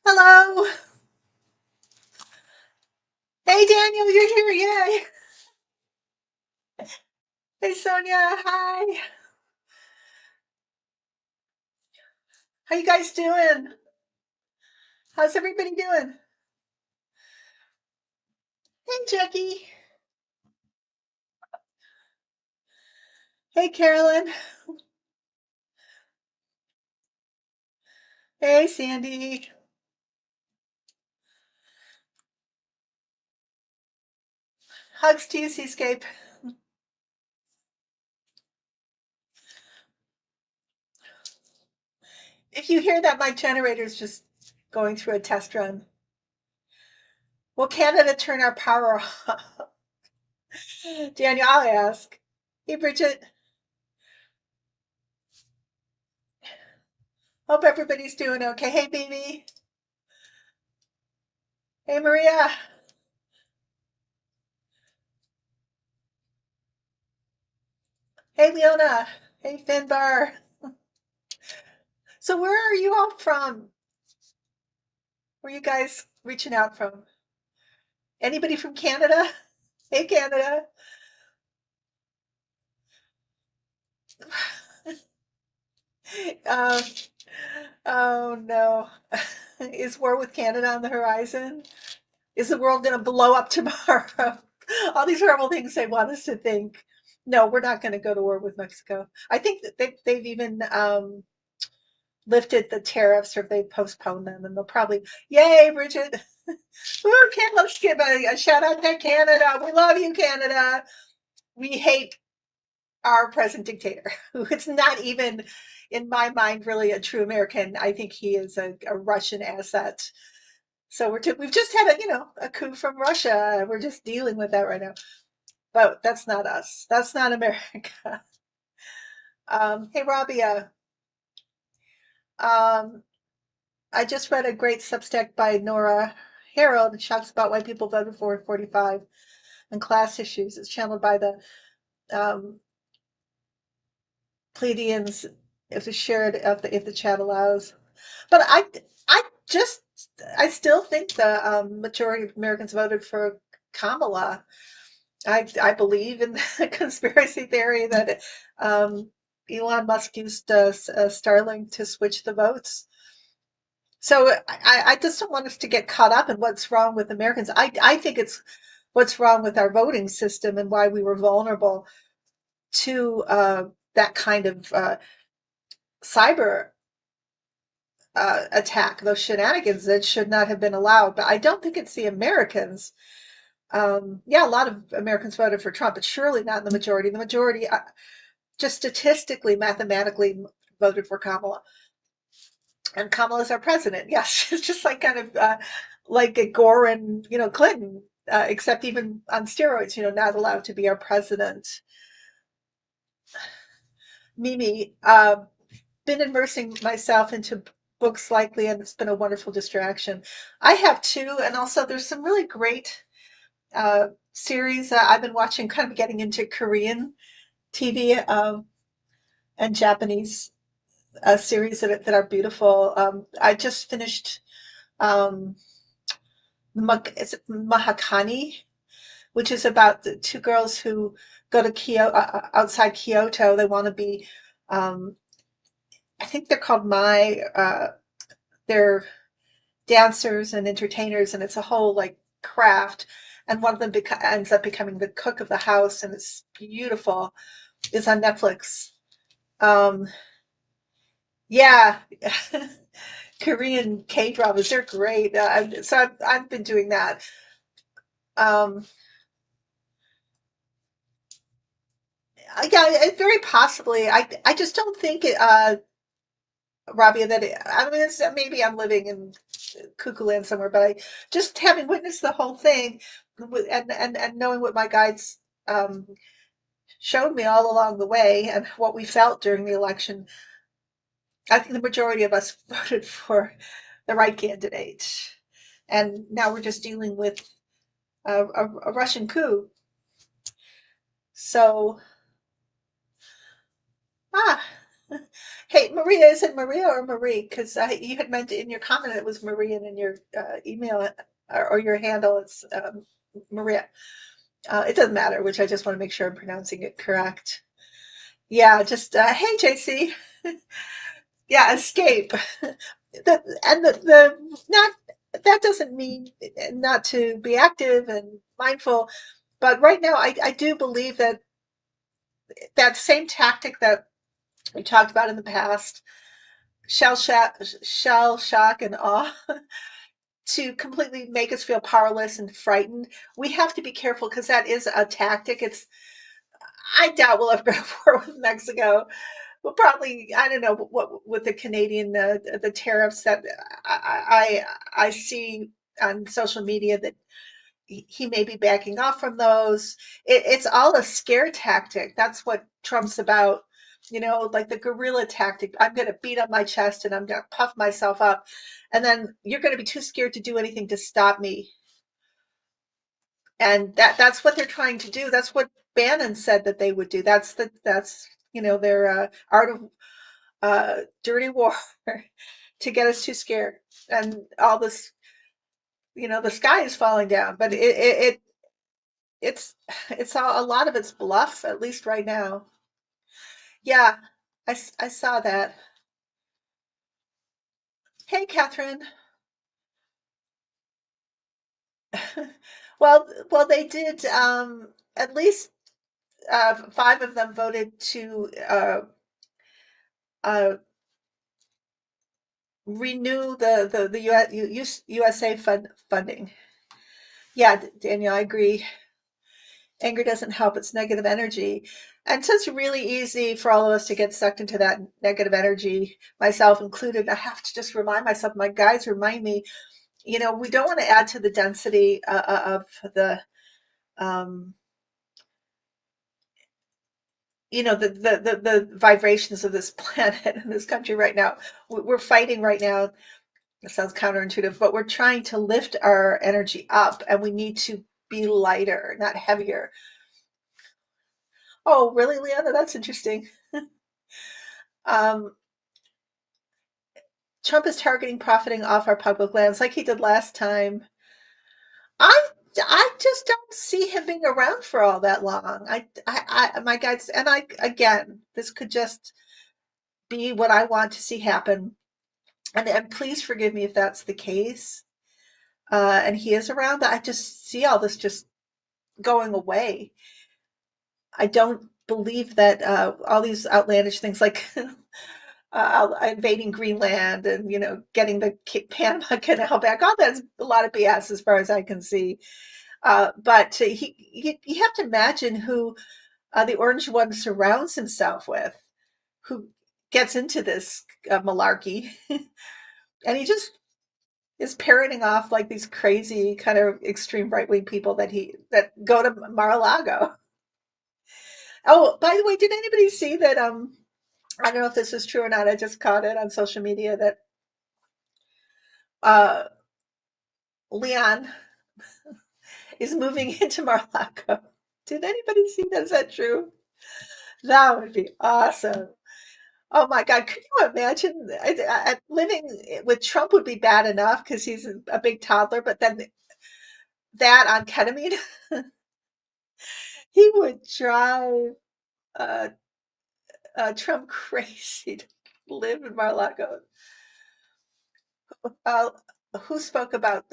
Hello. Hey, Daniel, you're here. Yay. Hey, Sonia. Hi. How you guys doing? How's everybody doing? Hey, Jackie. Hey, Carolyn. Hey, Sandy. Hugs to you, Seascape. If you hear that my generator's just going through a test run, will Canada turn our power off? Daniel, I'll ask. Hey, Bridget. Hope everybody's doing okay. Hey, baby. Hey, Maria. Hey, Leona. Hey, Finbar. So, where are you all from? Where are you guys reaching out from? Anybody from Canada? Hey, Canada. Um, oh no. Is war with Canada on the horizon? Is the world going to blow up tomorrow? All these horrible things they want us to think. No, we're not going to go to war with Mexico. I think that they've even lifted the tariffs or they've postponed them, and they'll probably, yay, Bridget. Ooh, let's give a shout out to Canada. We love you, Canada. We hate our present dictator, who is not even, in my mind, really a true American. I think he is a Russian asset. So we've just had a coup from Russia. We're just dealing with that right now. But that's not us. That's not America. Hey, Rabia. Um, I just read a great Substack by Nora Harold. It talks about why people voted for 45 and class issues. It's channeled by the um, Pleiadians, if the shared if the chat allows. But I just I still think the majority of Americans voted for Kamala. I believe in the conspiracy theory that um, Elon Musk used Starlink to switch the votes. So I just don't want us to get caught up in what's wrong with Americans. I think it's what's wrong with our voting system and why we were vulnerable to that kind of cyber attack, those shenanigans that should not have been allowed. But I don't think it's the Americans. Yeah, a lot of Americans voted for Trump, but surely not in the majority. The majority, just statistically, mathematically, voted for Kamala. And Kamala is our president. Yes, it's just like kind of like Gore and Clinton, except even on steroids. Not allowed to be our president. Mimi, been immersing myself into books lately, and it's been a wonderful distraction. I have too, and also there's some really great series I've been watching, kind of getting into Korean TV and Japanese series that are beautiful. I just finished um, is it Mahakani, which is about the two girls who go to outside Kyoto. They want to be, um, I think they're called Mai. They're dancers and entertainers, and it's a whole like craft. And one of them ends up becoming the cook of the house, and it's beautiful. It's on Netflix. Um, yeah, Korean K dramas, they're great. So I've been doing that. Um, yeah, very possibly. I just don't think it, Rabia, that I mean, maybe I'm living in cuckoo land somewhere, but I just having witnessed the whole thing and knowing what my guides um, showed me all along the way and what we felt during the election, I think the majority of us voted for the right candidate. And now we're just dealing with a Russian coup. So, ah, Hey, Maria, is it Maria or Marie? Because you had meant in your comment it was Marie, and in your email or your handle it's Maria. It doesn't matter, which I just want to make sure I'm pronouncing it correct. Yeah, just hey, JC. Yeah, escape. The not that doesn't mean not to be active and mindful, but right now I do believe that that same tactic that we talked about in the past, shell shock and awe, to completely make us feel powerless and frightened. We have to be careful because that is a tactic. It's I doubt we'll ever go to war with Mexico. We'll probably I don't know what with the Canadian the tariffs that I see on social media that he may be backing off from those. It's all a scare tactic. That's what Trump's about. You know, like the guerrilla tactic. I'm going to beat up my chest and I'm going to puff myself up. And then you're going to be too scared to do anything to stop me. And that's what they're trying to do. That's what Bannon said that they would do. That's their art of dirty war to get us too scared. And all this, the sky is falling down, but it's a lot of it's bluff, at least right now. Yeah, I saw that. Hey, Catherine. Well, they did. At least five of them voted to uh, renew the USA funding. Yeah, Daniel, I agree. Anger doesn't help; it's negative energy, and so it's really easy for all of us to get sucked into that negative energy, myself included. I have to just remind myself. My guides remind me, we don't want to add to the density of the um, the vibrations of this planet and this country right now. We're fighting right now. It sounds counterintuitive, but we're trying to lift our energy up, and we need to be lighter, not heavier. Oh, really, Leanna? That's interesting. Um, Trump is targeting profiting off our public lands like he did last time. I I just don't see him being around for all that long. My guys, and I again, this could just be what I want to see happen. And please forgive me if that's the case. And he is around. I just see all this just going away. I don't believe that all these outlandish things like invading Greenland and getting the Panama Canal back. All that's a lot of BS as far as I can see. But you have to imagine who the Orange One surrounds himself with, who gets into this malarkey, and he just is parroting off like these crazy kind of extreme right wing people that go to Mar-a-Lago. Oh, by the way, did anybody see that? I don't know if this is true or not. I just caught it on social media that uh, Leon is moving into Mar-a-Lago. Did anybody see that? Is that true? That would be awesome. Oh my God, could you imagine? Living with Trump would be bad enough because he's a big toddler, but then that on ketamine, he would drive uh, Trump crazy to live in Mar-a-Lago. Uh, who spoke about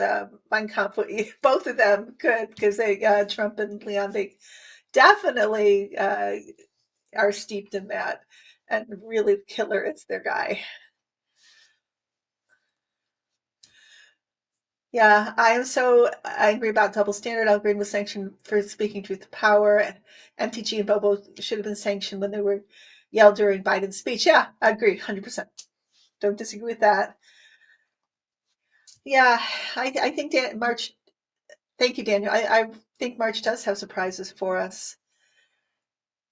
Mein Kampf? Both of them could because Trump and Leon, they definitely are steeped in that, and really, Killer is their guy. Yeah, I am so angry about double standard. Algorithm was sanctioned for speaking truth to power. MTG and Bobo should have been sanctioned when they were yelled during Biden's speech. Yeah, I agree, 100%. Don't disagree with that. Yeah, I think that March. Thank you, Daniel. I think March does have surprises for us.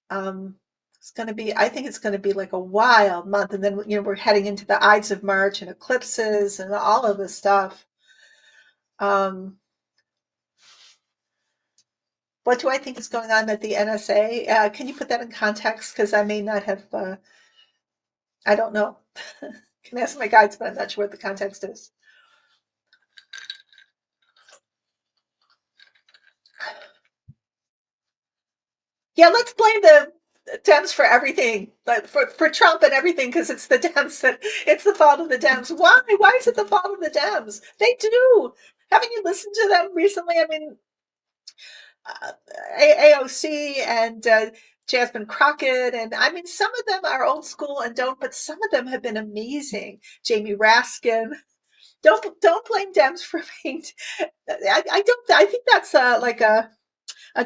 Um, it's going to be. I think it's going to be like a wild month, and then we're heading into the Ides of March and eclipses and all of this stuff. Um, What do I think is going on at the NSA? Can you put that in context? Because I may not have. I don't know. Can ask my guides, but I'm not sure what the context is. Yeah, let's blame the Dems for everything, but for Trump and everything, because it's the Dems that it's the fault of the Dems. Why? Why is it the fault of the Dems? They do. Haven't you listened to them recently? I mean, uh, AOC and Jasmine Crockett, and I mean, some of them are old school and don't, but some of them have been amazing. Jamie Raskin. Don't blame Dems for being. I don't. I think that's like a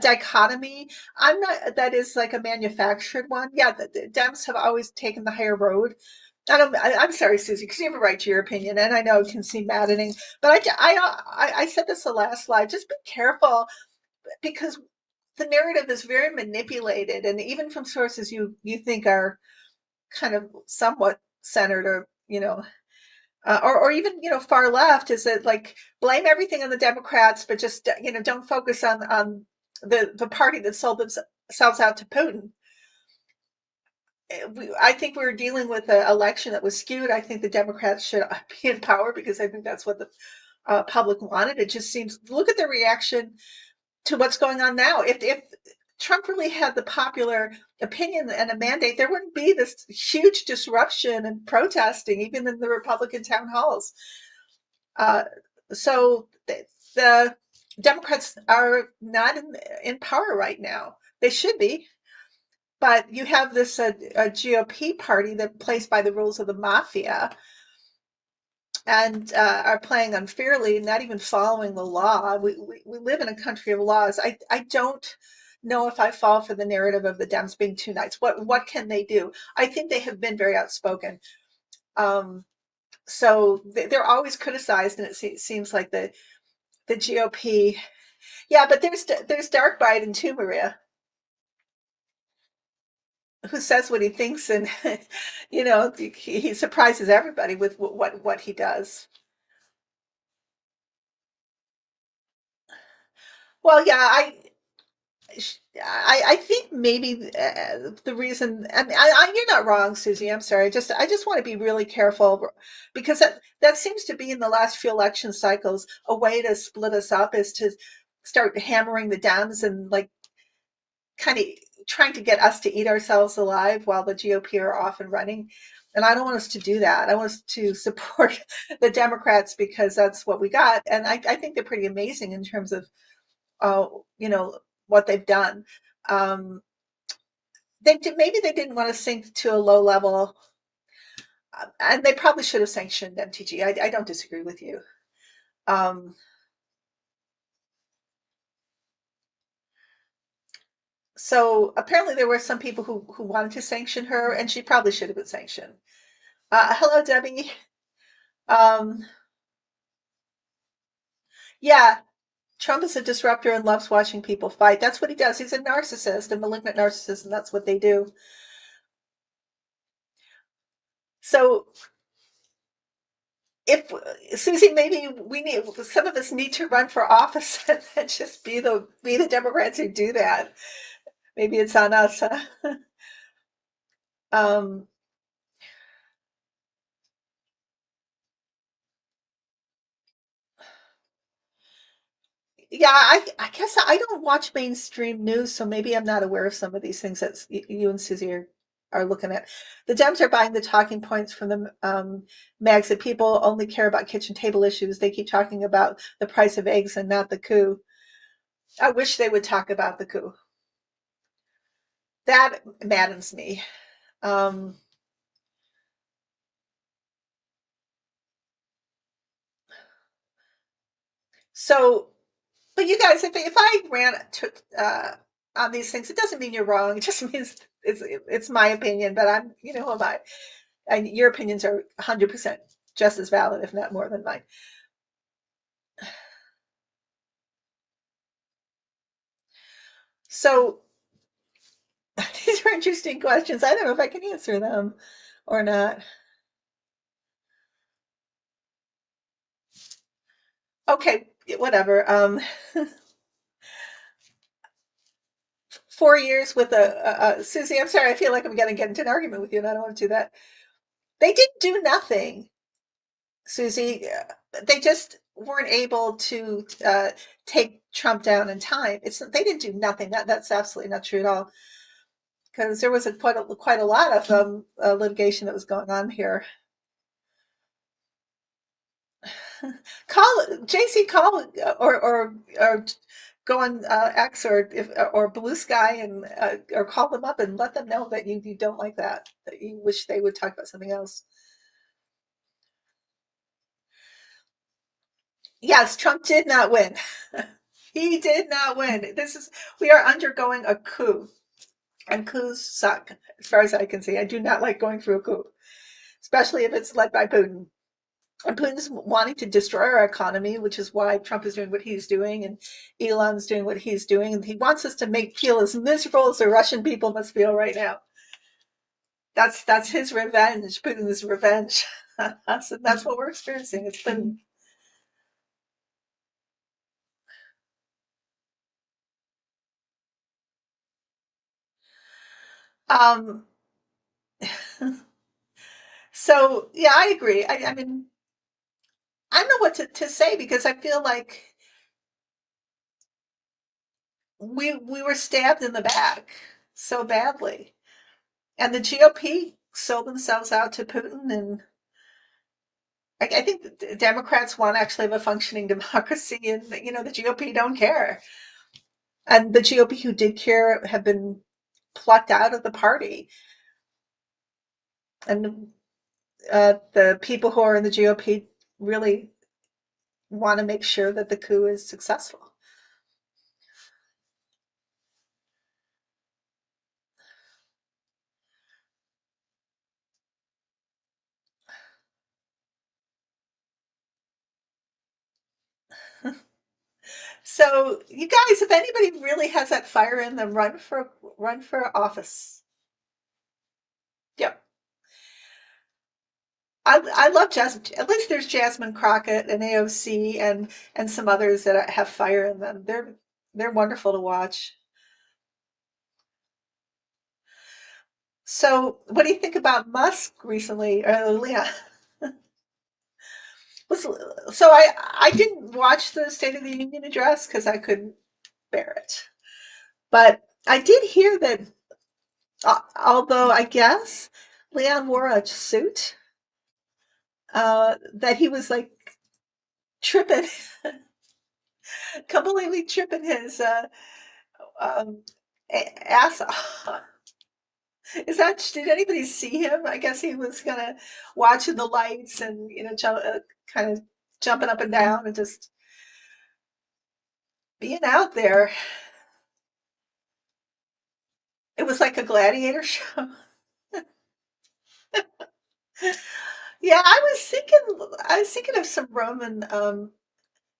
dichotomy. I'm not. That is like a manufactured one. Yeah, the Dems have always taken the higher road. I'm sorry, Susie, because you have a right to your opinion, and I know it can seem maddening. But I said this the last slide. Just be careful because the narrative is very manipulated, and even from sources you think are kind of somewhat centered or or even far left, is that like blame everything on the Democrats, but just don't focus on the party that sold themselves out to Putin. I think we were dealing with an election that was skewed. I think the Democrats should be in power because I think that's what the public wanted. It just seems, look at the reaction to what's going on now. If Trump really had the popular opinion and a mandate, there wouldn't be this huge disruption and protesting, even in the Republican town halls. Uh, so the Democrats are not in power right now. They should be, but you have this a GOP party that plays by the rules of the mafia and are playing unfairly, not even following the law. We live in a country of laws. I don't know if I fall for the narrative of the Dems being too nice. What can they do? I think they have been very outspoken. Um, so they're always criticized, and it seems like the GOP. Yeah, but there's Dark Biden too, Maria, who says what he thinks, and he surprises everybody with what he does. Well, yeah, I think maybe the reason, and you're not wrong, Susie. I'm sorry. I just want to be really careful because that seems to be in the last few election cycles a way to split us up is to start hammering the Dems and like kind of trying to get us to eat ourselves alive while the GOP are off and running. And I don't want us to do that. I want us to support the Democrats because that's what we got. And I think they're pretty amazing in terms of, uh, you know, what they've done. Um, maybe they didn't want to sink to a low level, and they probably should have sanctioned MTG. I don't disagree with you. Um, so apparently there were some people who wanted to sanction her, and she probably should have been sanctioned. Hello, Debbie. Um, yeah, Trump is a disruptor and loves watching people fight. That's what he does. He's a narcissist, a malignant narcissist, and that's what they do. So if Susie, maybe we need some of us need to run for office and just be the Democrats who do that. Maybe it's on us. Huh? Um, yeah, I guess I don't watch mainstream news, so maybe I'm not aware of some of these things that you and Susie are looking at. The Dems are buying the talking points from the mags that people only care about kitchen table issues. They keep talking about the price of eggs and not the coup. I wish they would talk about the coup. That maddens me. Um, so, but you guys, if I ran on these things, it doesn't mean you're wrong. It just means it's my opinion. But I'm, who am I? And your opinions are 100% just as valid, if not more than mine. So these are interesting questions. I don't know if I can answer them or not. Okay, whatever. 4 years with a Susie. I'm sorry. I feel like I'm going to get into an argument with you, and I don't want to do that. They didn't do nothing, Susie. They just weren't able to take Trump down in time. It's they didn't do nothing. That's absolutely not true at all. Because there was quite a lot of litigation that was going on here. Call JC, call or go on X or Blue Sky and or call them up and let them know that you don't like that you wish they would talk about something else. Yes, Trump did not win. He did not win. This is we are undergoing a coup, and coups suck as far as I can see. I do not like going through a coup, especially if it's led by Putin. And Putin's wanting to destroy our economy, which is why Trump is doing what he's doing, and Elon's doing what he's doing, and he wants us to make feel as miserable as the Russian people must feel right now. That's his revenge, Putin's revenge. That's what we're experiencing. It's been um, so yeah, I agree. I mean, I don't know what to say because I feel like we were stabbed in the back so badly, and the GOP sold themselves out to Putin, and I think the Democrats want to actually have a functioning democracy, and the GOP don't care, and the GOP who did care have been plucked out of the party, and the people who are in the GOP really want to make sure that the coup is successful. So, you guys, if anybody really has that fire in them, run for office. Yep. I love Jasmine. At least there's Jasmine Crockett and AOC and some others that have fire in them. They're wonderful to watch. So, what do you think about Musk recently? Leah, was so I didn't watch the State of the Union address because I couldn't bear it, but I did hear that. Although I guess Leon wore a suit, that he was like tripping, completely tripping his um, ass off. Is that? Did anybody see him? I guess he was kind of watching the lights and kind of jumping up and down and just being out there. It was like a gladiator show. Yeah, I was thinking of some Roman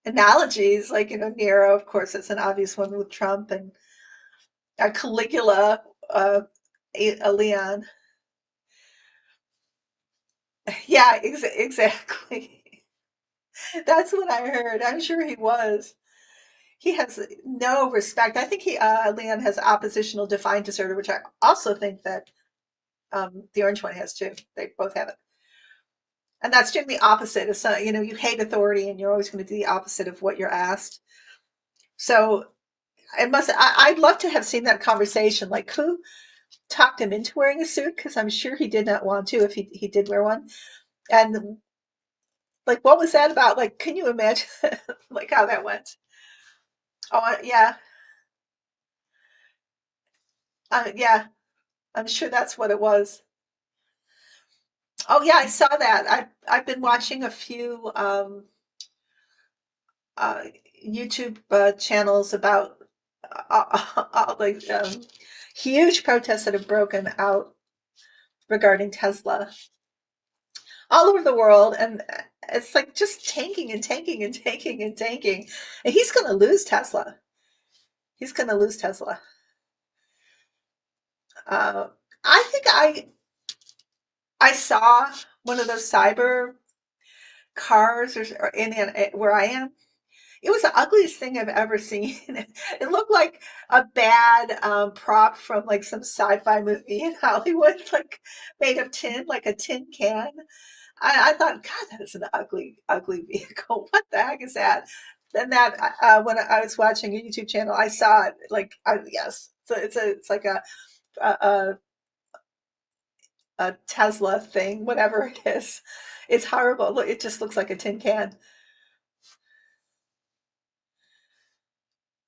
analogies, like Nero, of course, it's an obvious one with Trump, and Caligula, uh, a Leon. Yeah, exactly. That's what I heard. I'm sure he was. He has no respect. I think Leon has oppositional defiant disorder, which I also think that the orange one has too. They both have it. And that's doing the opposite of you hate authority and you're always going to do the opposite of what you're asked. So I'd love to have seen that conversation. Like, who talked him into wearing a suit? Because I'm sure he did not want to if he did wear one. And like, what was that about? Like, can you imagine like how that went? Oh, yeah. Yeah, I'm sure that's what it was. Oh, yeah, I saw that. I've been watching a few uh, YouTube channels about like huge protests that have broken out regarding Tesla all over the world, and it's like just tanking and tanking and tanking and tanking, and he's going to lose Tesla. He's going to lose Tesla. Uh, I think I saw one of those cyber cars or in where I am, It was the ugliest thing I've ever seen. It looked like a bad prop from like some sci-fi movie in Hollywood, like made of tin, like a tin can. I thought, God, that is an ugly, ugly vehicle. What the heck is that? Then that when I was watching a YouTube channel, I saw it. Like, yes, so it's like a a Tesla thing, whatever it is. It's horrible. Look, it just looks like a tin can.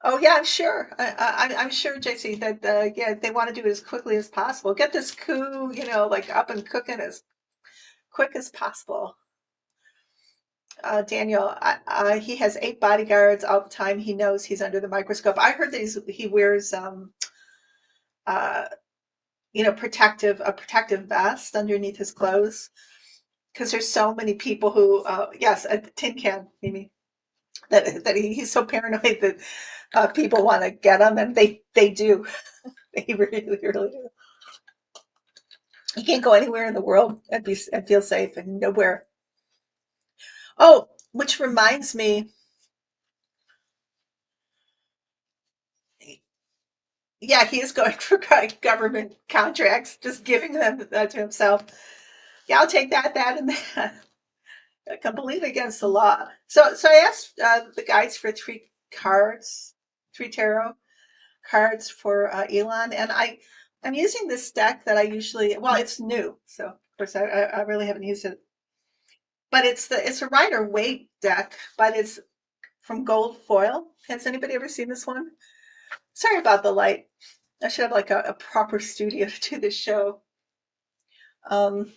Oh yeah, I'm sure. I'm sure, JC, that yeah, they want to do it as quickly as possible. Get this coup, like up and cooking as quick as possible. Daniel, he has 8 bodyguards all the time. He knows he's under the microscope. I heard that he wears uh, protective a protective vest underneath his clothes because there's so many people who, yes, a tin can, Mimi, that he's so paranoid that people want to get him, and they do. They really, really do. You can't go anywhere in the world and feel safe and nowhere. Oh, which reminds me, yeah, he is going for government contracts, just giving them that to himself. Yeah, I'll take that, and that. Completely against the law. So I asked the guys for 3 cards, 3 tarot cards for Elon, and I'm using this deck that I usually. Well, it's new, so of course I really haven't used it. But it's a Rider Waite deck, but it's from gold foil. Has anybody ever seen this one? Sorry about the light. I should have like a proper studio to do this show. Um,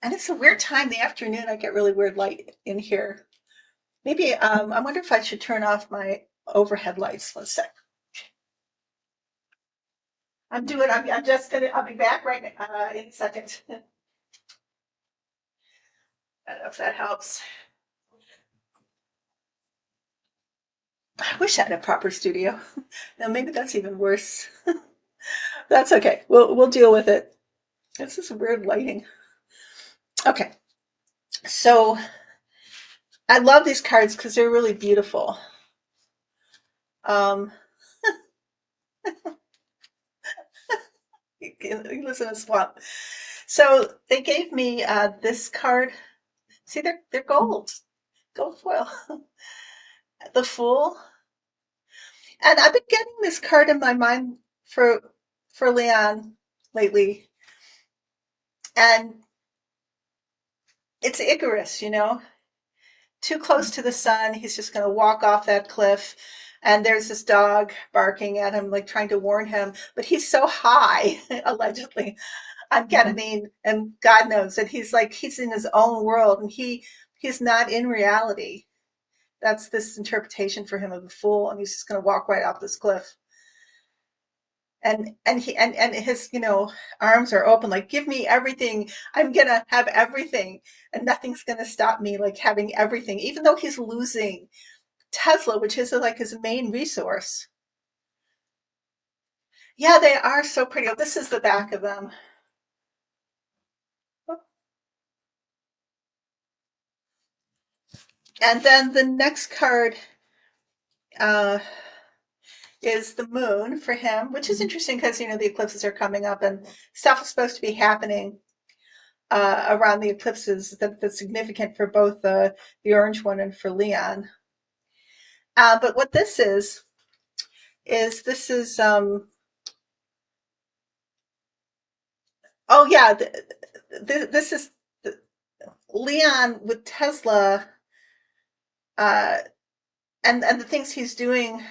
and it's a weird time in the afternoon. I get really weird light in here. Maybe I wonder if I should turn off my overhead lights. 1 sec. I'm just gonna. I'll be back right in a second. I don't know if that helps. I wish I had a proper studio. Now maybe that's even worse. That's okay. We'll deal with it. This is weird lighting. Okay, so I love these cards because they're really beautiful. Um, he lives in a swamp. So they gave me this card. See, they're gold foil. The Fool, and I've been getting this card in my mind for Leon lately, and it's Icarus. Too close to the sun. He's just going to walk off that cliff. And there's this dog barking at him, like trying to warn him. But he's so high, allegedly, on ketamine, and God knows that he's in his own world, and he's not in reality. That's this interpretation for him of the fool, and he's just going to walk right off this cliff. And his arms are open, like, give me everything. I'm gonna have everything, and nothing's gonna stop me, like having everything, even though he's losing Tesla, which is like his main resource. Yeah, they are so pretty. Oh, this is the back of them. And then the next card uh, is the moon for him, which is interesting because the eclipses are coming up, and stuff is supposed to be happening around the eclipses that's significant for both the orange one and for Leon. But what this this is oh yeah, this is Leon with Tesla, uh, and the things he's doing.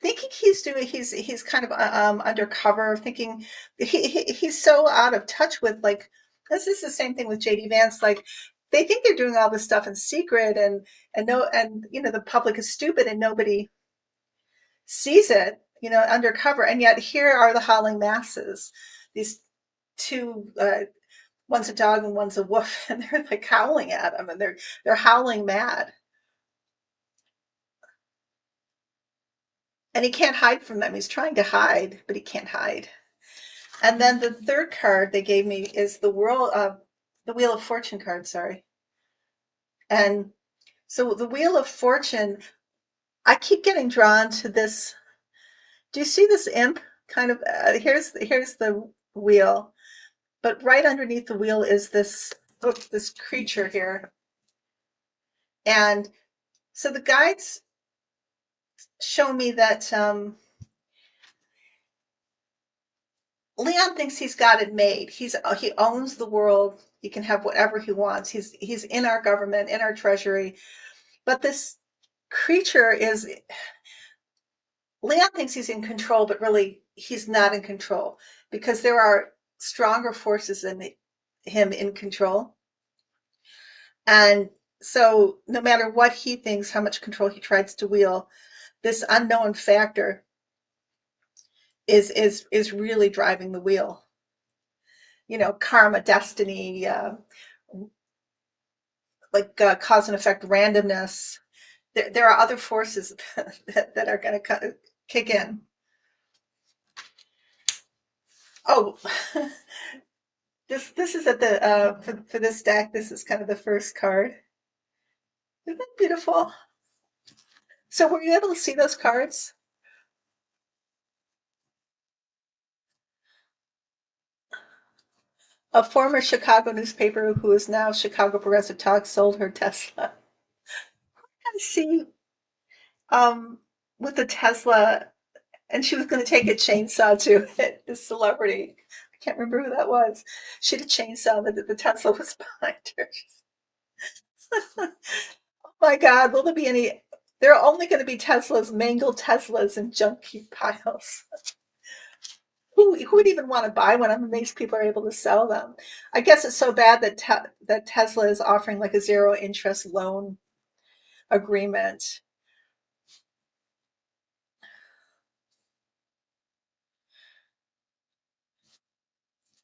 Thinking he's kind of undercover, thinking he's so out of touch with, like, this is the same thing with JD Vance. Like, they think they're doing all this stuff in secret, and no, and the public is stupid and nobody sees it, undercover. And yet here are the howling masses, these two, one's a dog and one's a wolf, and they're like howling at him, and they're howling mad, and he can't hide from them. He's trying to hide, but he can't hide. And then the third card they gave me is the Wheel of Fortune card. Sorry, and So the Wheel of Fortune, I keep getting drawn to this. Do you see this imp? Kind of. Here's the wheel, but right underneath the wheel is this creature here, and so the guides show me that Leon thinks he's got it made. He owns the world. He can have whatever he wants. He's in our government, in our treasury. But this creature is Leon thinks he's in control, but really he's not in control because there are stronger forces than him in control. And so no matter what he thinks, how much control he tries to wield, this unknown factor is really driving the wheel. Karma, destiny, cause and effect, randomness. There are other forces that are going to kick in. Oh, this is at the for this deck. This is kind of the first card. Isn't that beautiful? So were you able to see those cards? A former Chicago newspaper who is now Chicago Progressive Talk sold her Tesla. I see with the Tesla, and she was going to take a chainsaw to it. This celebrity, I can't remember who that was. She had a chainsaw that the Tesla was behind her. Oh my God, will there be any? There are only going to be Teslas, mangled Teslas, and junk heap piles. Who would even want to buy one? I'm amazed people are able to sell them. I guess it's so bad that Tesla is offering like a zero interest loan agreement.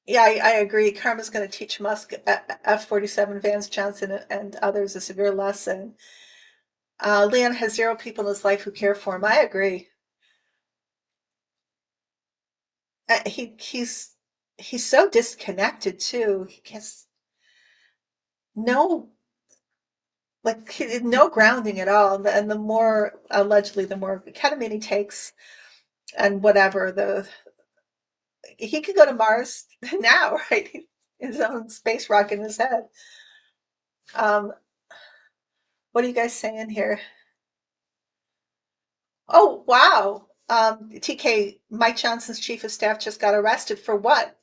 Yeah, I agree. Karma's going to teach Musk, F-47, Vance Johnson, and others a severe lesson. Leon has zero people in his life who care for him. I agree. He's so disconnected too. He gets no no grounding at all. And the more allegedly, the more ketamine he takes, and whatever he could go to Mars now, right? His own space rocket in his head. Um, what are you guys saying here? Oh, wow. TK, Mike Johnson's chief of staff just got arrested for what?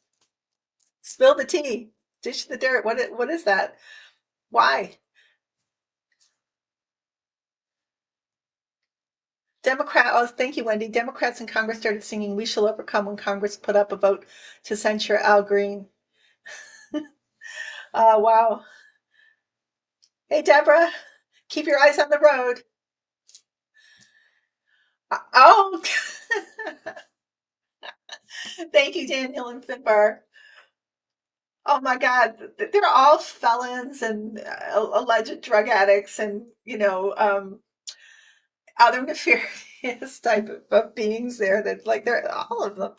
Spill the tea. Dish the dirt. What is that? Why? Oh, thank you, Wendy. Democrats in Congress started singing "We Shall Overcome" when Congress put up a vote to censure Al Green. Wow. Hey, Deborah, keep your eyes on the road. Oh, thank you, Daniel and Finbar. Oh my God, they're all felons and alleged drug addicts, and other nefarious type of beings there. That like they're all of them.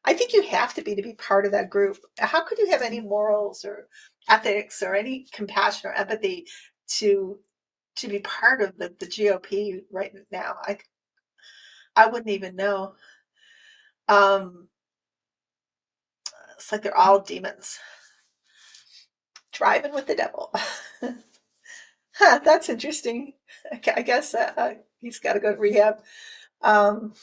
I think you have to be part of that group. How could you have any morals or ethics or any compassion or empathy to to be part of the GOP right now? I wouldn't even know. Um, it's like they're all demons driving with the devil. Huh, that's interesting. I guess he's got to go to rehab. Um,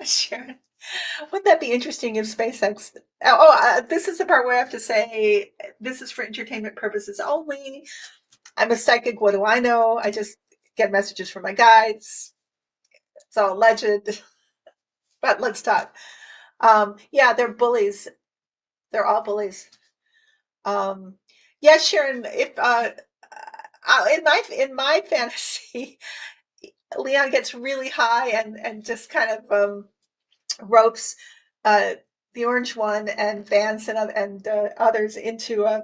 Sharon, wouldn't that be interesting if SpaceX? This is the part where I have to say this is for entertainment purposes only. I'm a psychic. What do I know? I just get messages from my guides. It's all alleged, but let's talk. Yeah, they're bullies. They're all bullies. Um, yeah, Sharon. If in my fantasy, Leon gets really high and just kind of ropes uh, the orange one and Vance and others into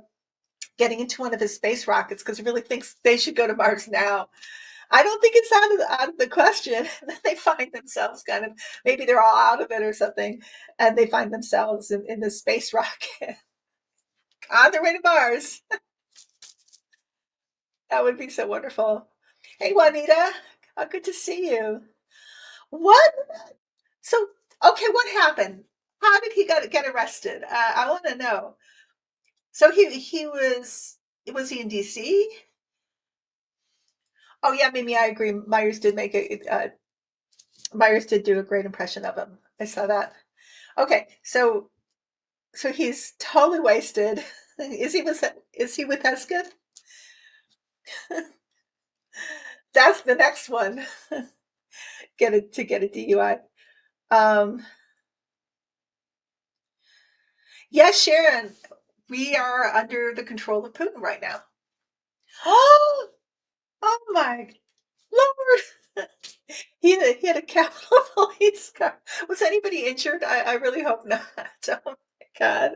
getting into one of his space rockets because he really thinks they should go to Mars now. I don't think it's out of the question. Then they find themselves kind of maybe they're all out of it or something, and they find themselves in the space rocket on their way to Mars. That would be so wonderful. Hey, Juanita, good to see you. What? So, okay, what happened? How did he get arrested? I want to know. So he was he in DC? Oh yeah, Mimi, I agree. Myers did do a great impression of him. I saw that. Okay, so he's totally wasted. Is he with Hesketh? That's the next one. Get a DUI. Um, yes, Sharon, we are under the control of Putin right now. Oh my Lord. He had a Capitol Police car. Was anybody injured? I really hope not. Oh my God.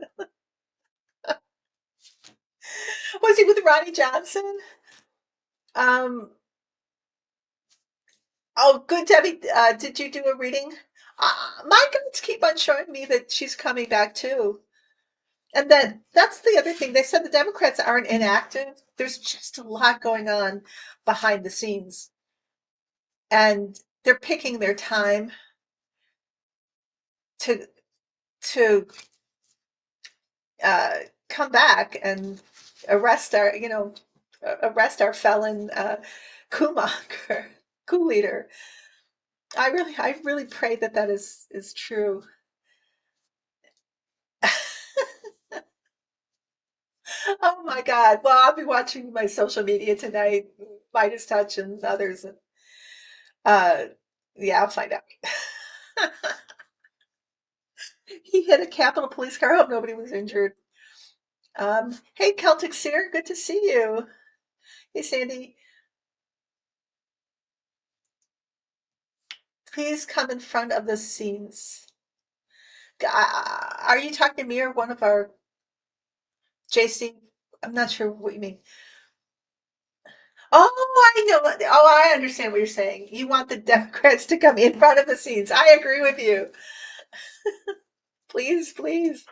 Was he with Ronnie Johnson? Um, oh, good, Debbie. Did you do a reading? My guides keep on showing me that she's coming back too. And then that's the other thing. They said the Democrats aren't inactive. There's just a lot going on behind the scenes, and they're picking their time to to uh, come back and arrest our felon coup coup leader. I really pray that that is true. Oh my God. Well, I'll be watching my social media tonight, Midas Touch and others. And uh, yeah, I'll find out. He hit a Capitol Police car. I hope nobody was injured. Hey, Celtic Seer, good to see you. Hey, Sandy, please come in front of the scenes. Are you talking to me or one of our JC? I'm not sure what you mean. Oh, I know. Oh, I understand what you're saying. You want the Democrats to come in front of the scenes. I agree with you. Please, please.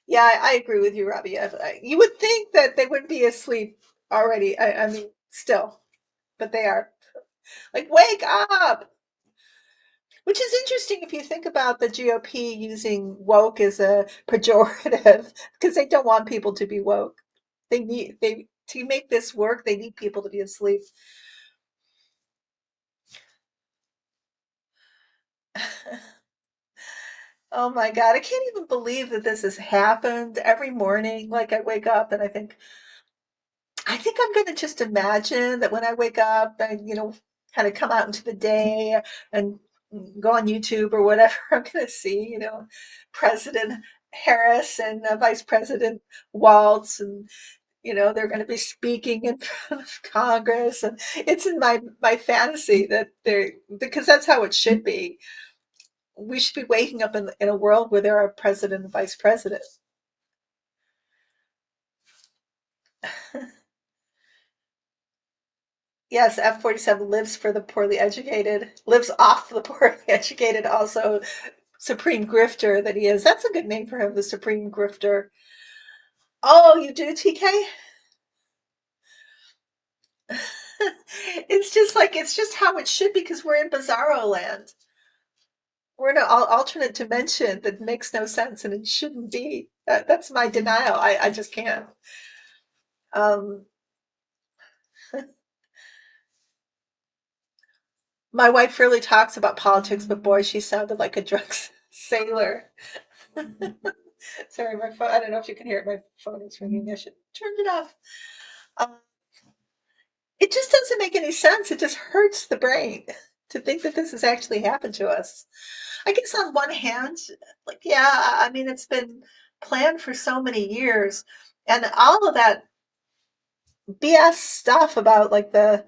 Yeah, I agree with you, Robbie. You would think that they would be asleep already. I mean, still, but they are. Like, wake up! Which is interesting if you think about the GOP using woke as a pejorative, because they don't want people to be woke. They to make this work, they need people to be asleep. Oh my God, I can't even believe that this has happened every morning. Like I wake up and I think I'm gonna just imagine that when I wake up and, kind of come out into the day and go on YouTube or whatever, I'm gonna see, President Harris and Vice President Waltz, and they're going to be speaking in front of Congress, and it's in my fantasy that they're because that's how it should be. We should be waking up in a world where there are president and vice president. Yes, F-47 lives for the poorly educated, lives off the poorly educated, also supreme grifter that he is. That's a good name for him, the supreme grifter. Oh, you do, TK? It's just how it should be because we're in bizarro land. We're in an alternate dimension that makes no sense and it shouldn't be. That's my denial. I just can't. Um, my wife really talks about politics, but boy, she sounded like a drunk sailor. Sorry, my phone. I don't know if you can hear it. My phone is ringing. I should turn it off. Um, it just doesn't make any sense. It just hurts the brain to think that this has actually happened to us. I guess on one hand, like, yeah, I mean, it's been planned for so many years, and all of that BS stuff about like the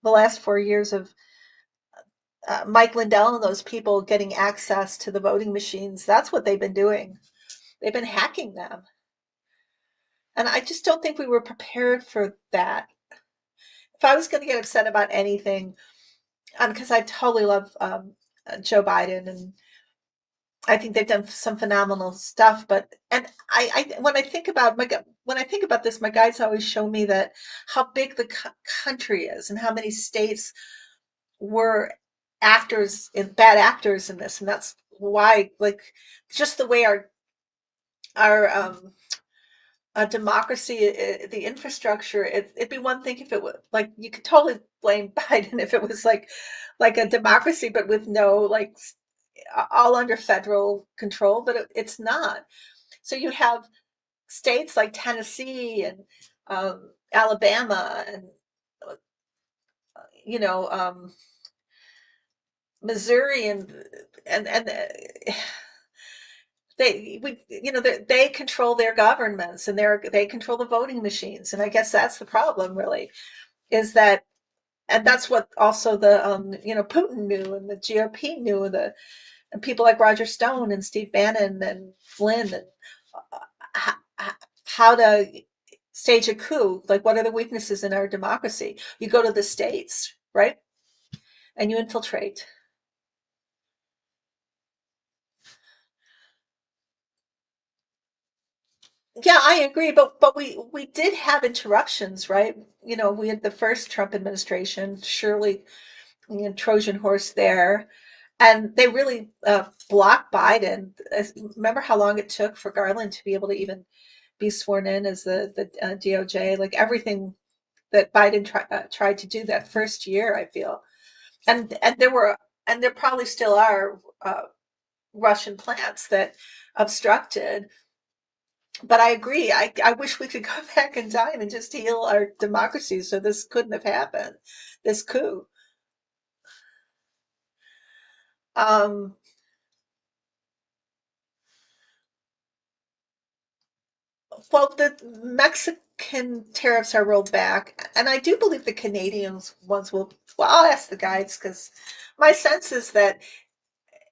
last 4 years of Mike Lindell and those people getting access to the voting machines. That's what they've been doing. They've been hacking them, and I just don't think we were prepared for that. If I was going to get upset about anything, because I totally love Joe Biden, and I think they've done some phenomenal stuff, but and when I think about when I think about this, my guides always show me that how big the country is and how many states were actors in bad actors in this, and that's why, like, just the way our democracy, the infrastructure, it'd be one thing if it was like you could totally blame Biden if it was like a democracy, but with no like all under federal control, but it's not. So you have states like Tennessee and Alabama and you know Missouri and they control their governments and they control the voting machines, and I guess that's the problem really is that, and that's what also the Putin knew and the GOP knew, and people like Roger Stone and Steve Bannon and Flynn, and how to stage a coup. Like, what are the weaknesses in our democracy? You go to the states, right, and you infiltrate. Yeah, I agree, but we did have interruptions, right? We had the first Trump administration, surely, Trojan horse there, and they really blocked Biden. Remember how long it took for Garland to be able to even be sworn in as the DOJ? Like everything that Biden tried to do that first year, I feel, and there probably still are Russian plants that obstructed. But I agree. I wish we could go back in time and just heal our democracy so this couldn't have happened, this coup. Um, well, the Mexican tariffs are rolled back, and I do believe the Canadians ones will. Well, I'll ask the guides because my sense is that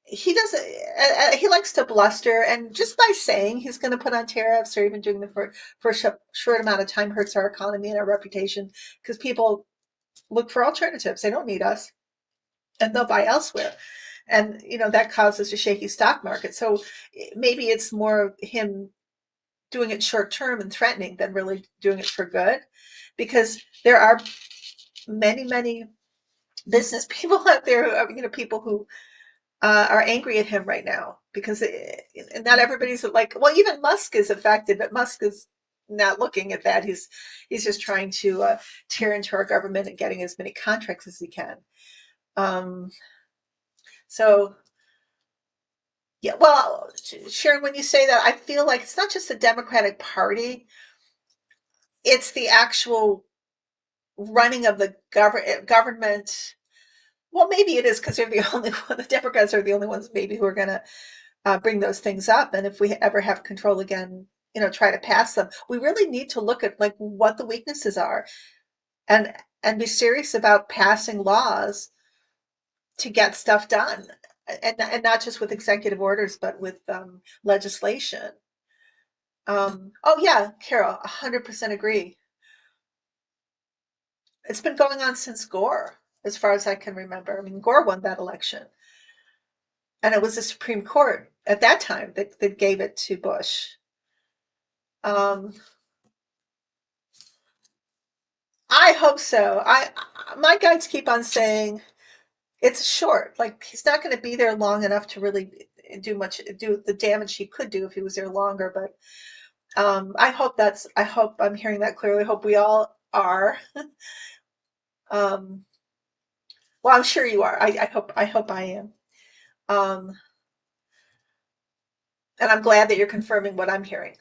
he doesn't. He likes to bluster, and just by saying he's going to put on tariffs or even doing them for a short amount of time hurts our economy and our reputation because people look for alternatives. They don't need us, and they'll buy elsewhere. And that causes a shaky stock market. So maybe it's more him doing it short term and threatening than really doing it for good, because there are many business people out there, people who are angry at him right now because and not everybody's like, well, even Musk is affected, but Musk is not looking at that. He's just trying to tear into our government and getting as many contracts as he can. Um, so yeah, well, Sharon, when you say that, I feel like it's not just the Democratic Party; it's the actual running of the government. Well, maybe it is because they're the only one. The Democrats are the only ones maybe who are going to bring those things up. And if we ever have control again, try to pass them. We really need to look at like what the weaknesses are and be serious about passing laws to get stuff done, and not just with executive orders, but with legislation. Oh yeah, Carol, 100% agree. It's been going on since Gore, as far as I can remember. I mean, Gore won that election, and it was the Supreme Court at that time that gave it to Bush. Um, I hope so. My guides keep on saying it's short. Like he's not going to be there long enough to really do the damage he could do if he was there longer. But I hope I'm hearing that clearly. I hope we all are. Um, well, I'm sure you are. I hope I am. Um, and I'm glad that you're confirming what I'm hearing.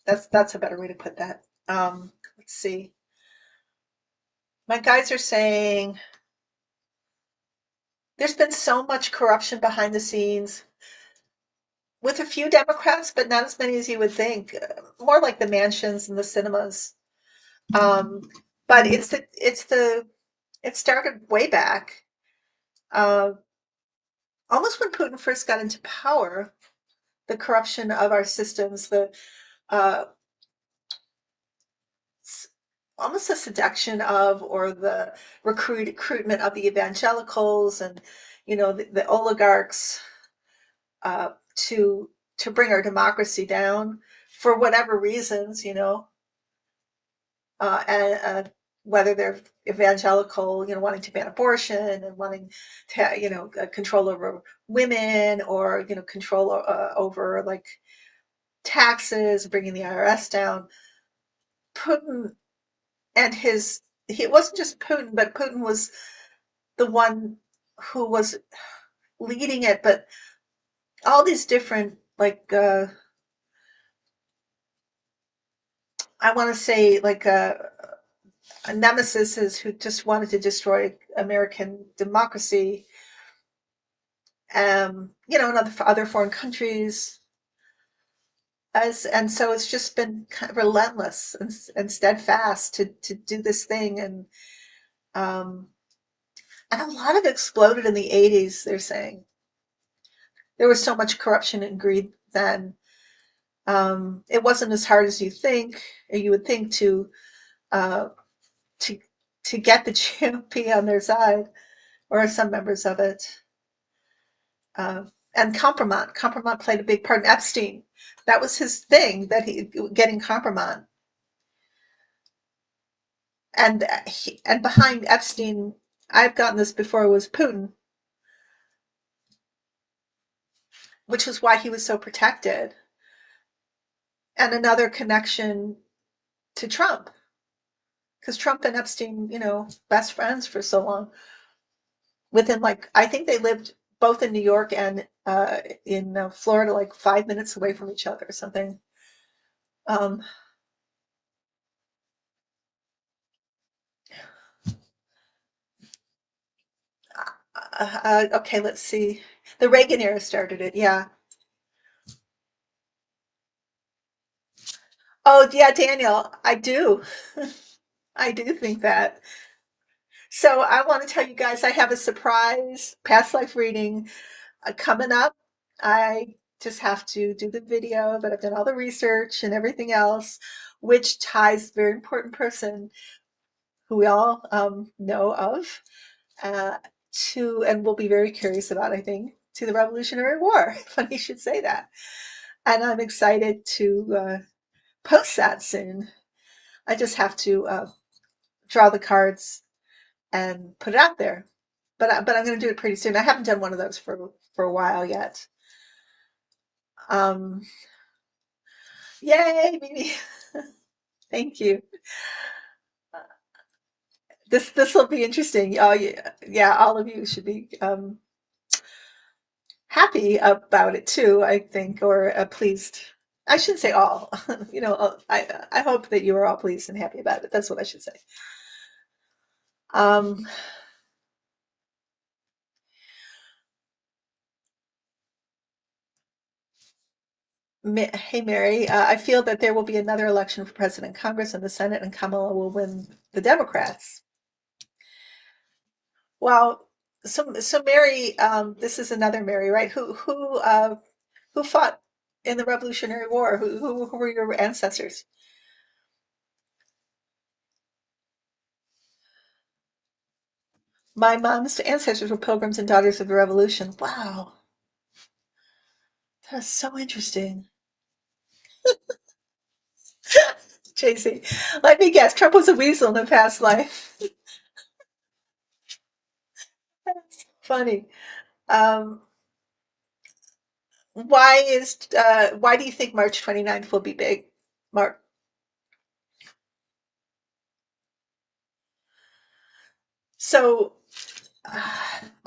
That's a better way to put that. Let's see. My guides are saying there's been so much corruption behind the scenes with a few Democrats, but not as many as you would think. More like the mansions and the cinemas. Um, but it started way back, uh, almost when Putin first got into power. The corruption of our systems, the uh, almost the seduction of, or the recruitment of the evangelicals and the oligarchs. to bring our democracy down for whatever reasons, whether they're evangelical, wanting to ban abortion and wanting to, control over women, or control over like taxes, bringing the IRS down. Putin and it wasn't just Putin, but Putin was the one who was leading it, but all these different, like, I want to say, like, nemesis who just wanted to destroy American democracy, in other foreign countries. And so it's just been kind of relentless and steadfast to do this thing. Um, and a lot of it exploded in the 80s, they're saying. There was so much corruption and greed then. It wasn't as hard as you would think uh, to to get the GOP on their side, or some members of it. And Compromat played a big part. In Epstein, that was his thing, that he getting Compromat. And behind Epstein, I've gotten this before, was Putin, which is why he was so protected. And another connection to Trump, because Trump and Epstein, best friends for so long. Within, like, I think they lived both in New York and in Florida, like 5 minutes away from each other or something. Um, okay, let's see. The Reagan era started it, yeah. Oh, yeah, Daniel, I do. I do think that. So I want to tell you guys, I have a surprise past life reading coming up. I just have to do the video, but I've done all the research and everything else, which ties a very important person who we all know of, uh, and will be very curious about, I think, to the Revolutionary War. Funny you should say that. And I'm excited to post that soon. I just have to draw the cards and put it out there. But I'm going to do it pretty soon. I haven't done one of those for a while yet. Um, Yay, Mimi! Thank you. This will be interesting. Oh yeah, yeah. All of you should be happy about it too, I think, or pleased. I shouldn't say all. I hope that you are all pleased and happy about it. That's what I should say. Um, Hey Mary, I feel that there will be another election for president, Congress, and the Senate, and Kamala will win the Democrats. Well, so Mary, this is another Mary, right? Who fought in the Revolutionary War? Who were your ancestors? My mom's ancestors were Pilgrims and Daughters of the Revolution. Wow, that's so interesting. JC, let me guess. Trump was a weasel in a past life. That's funny. Um, why do you think March 29th will be big? Mark. So,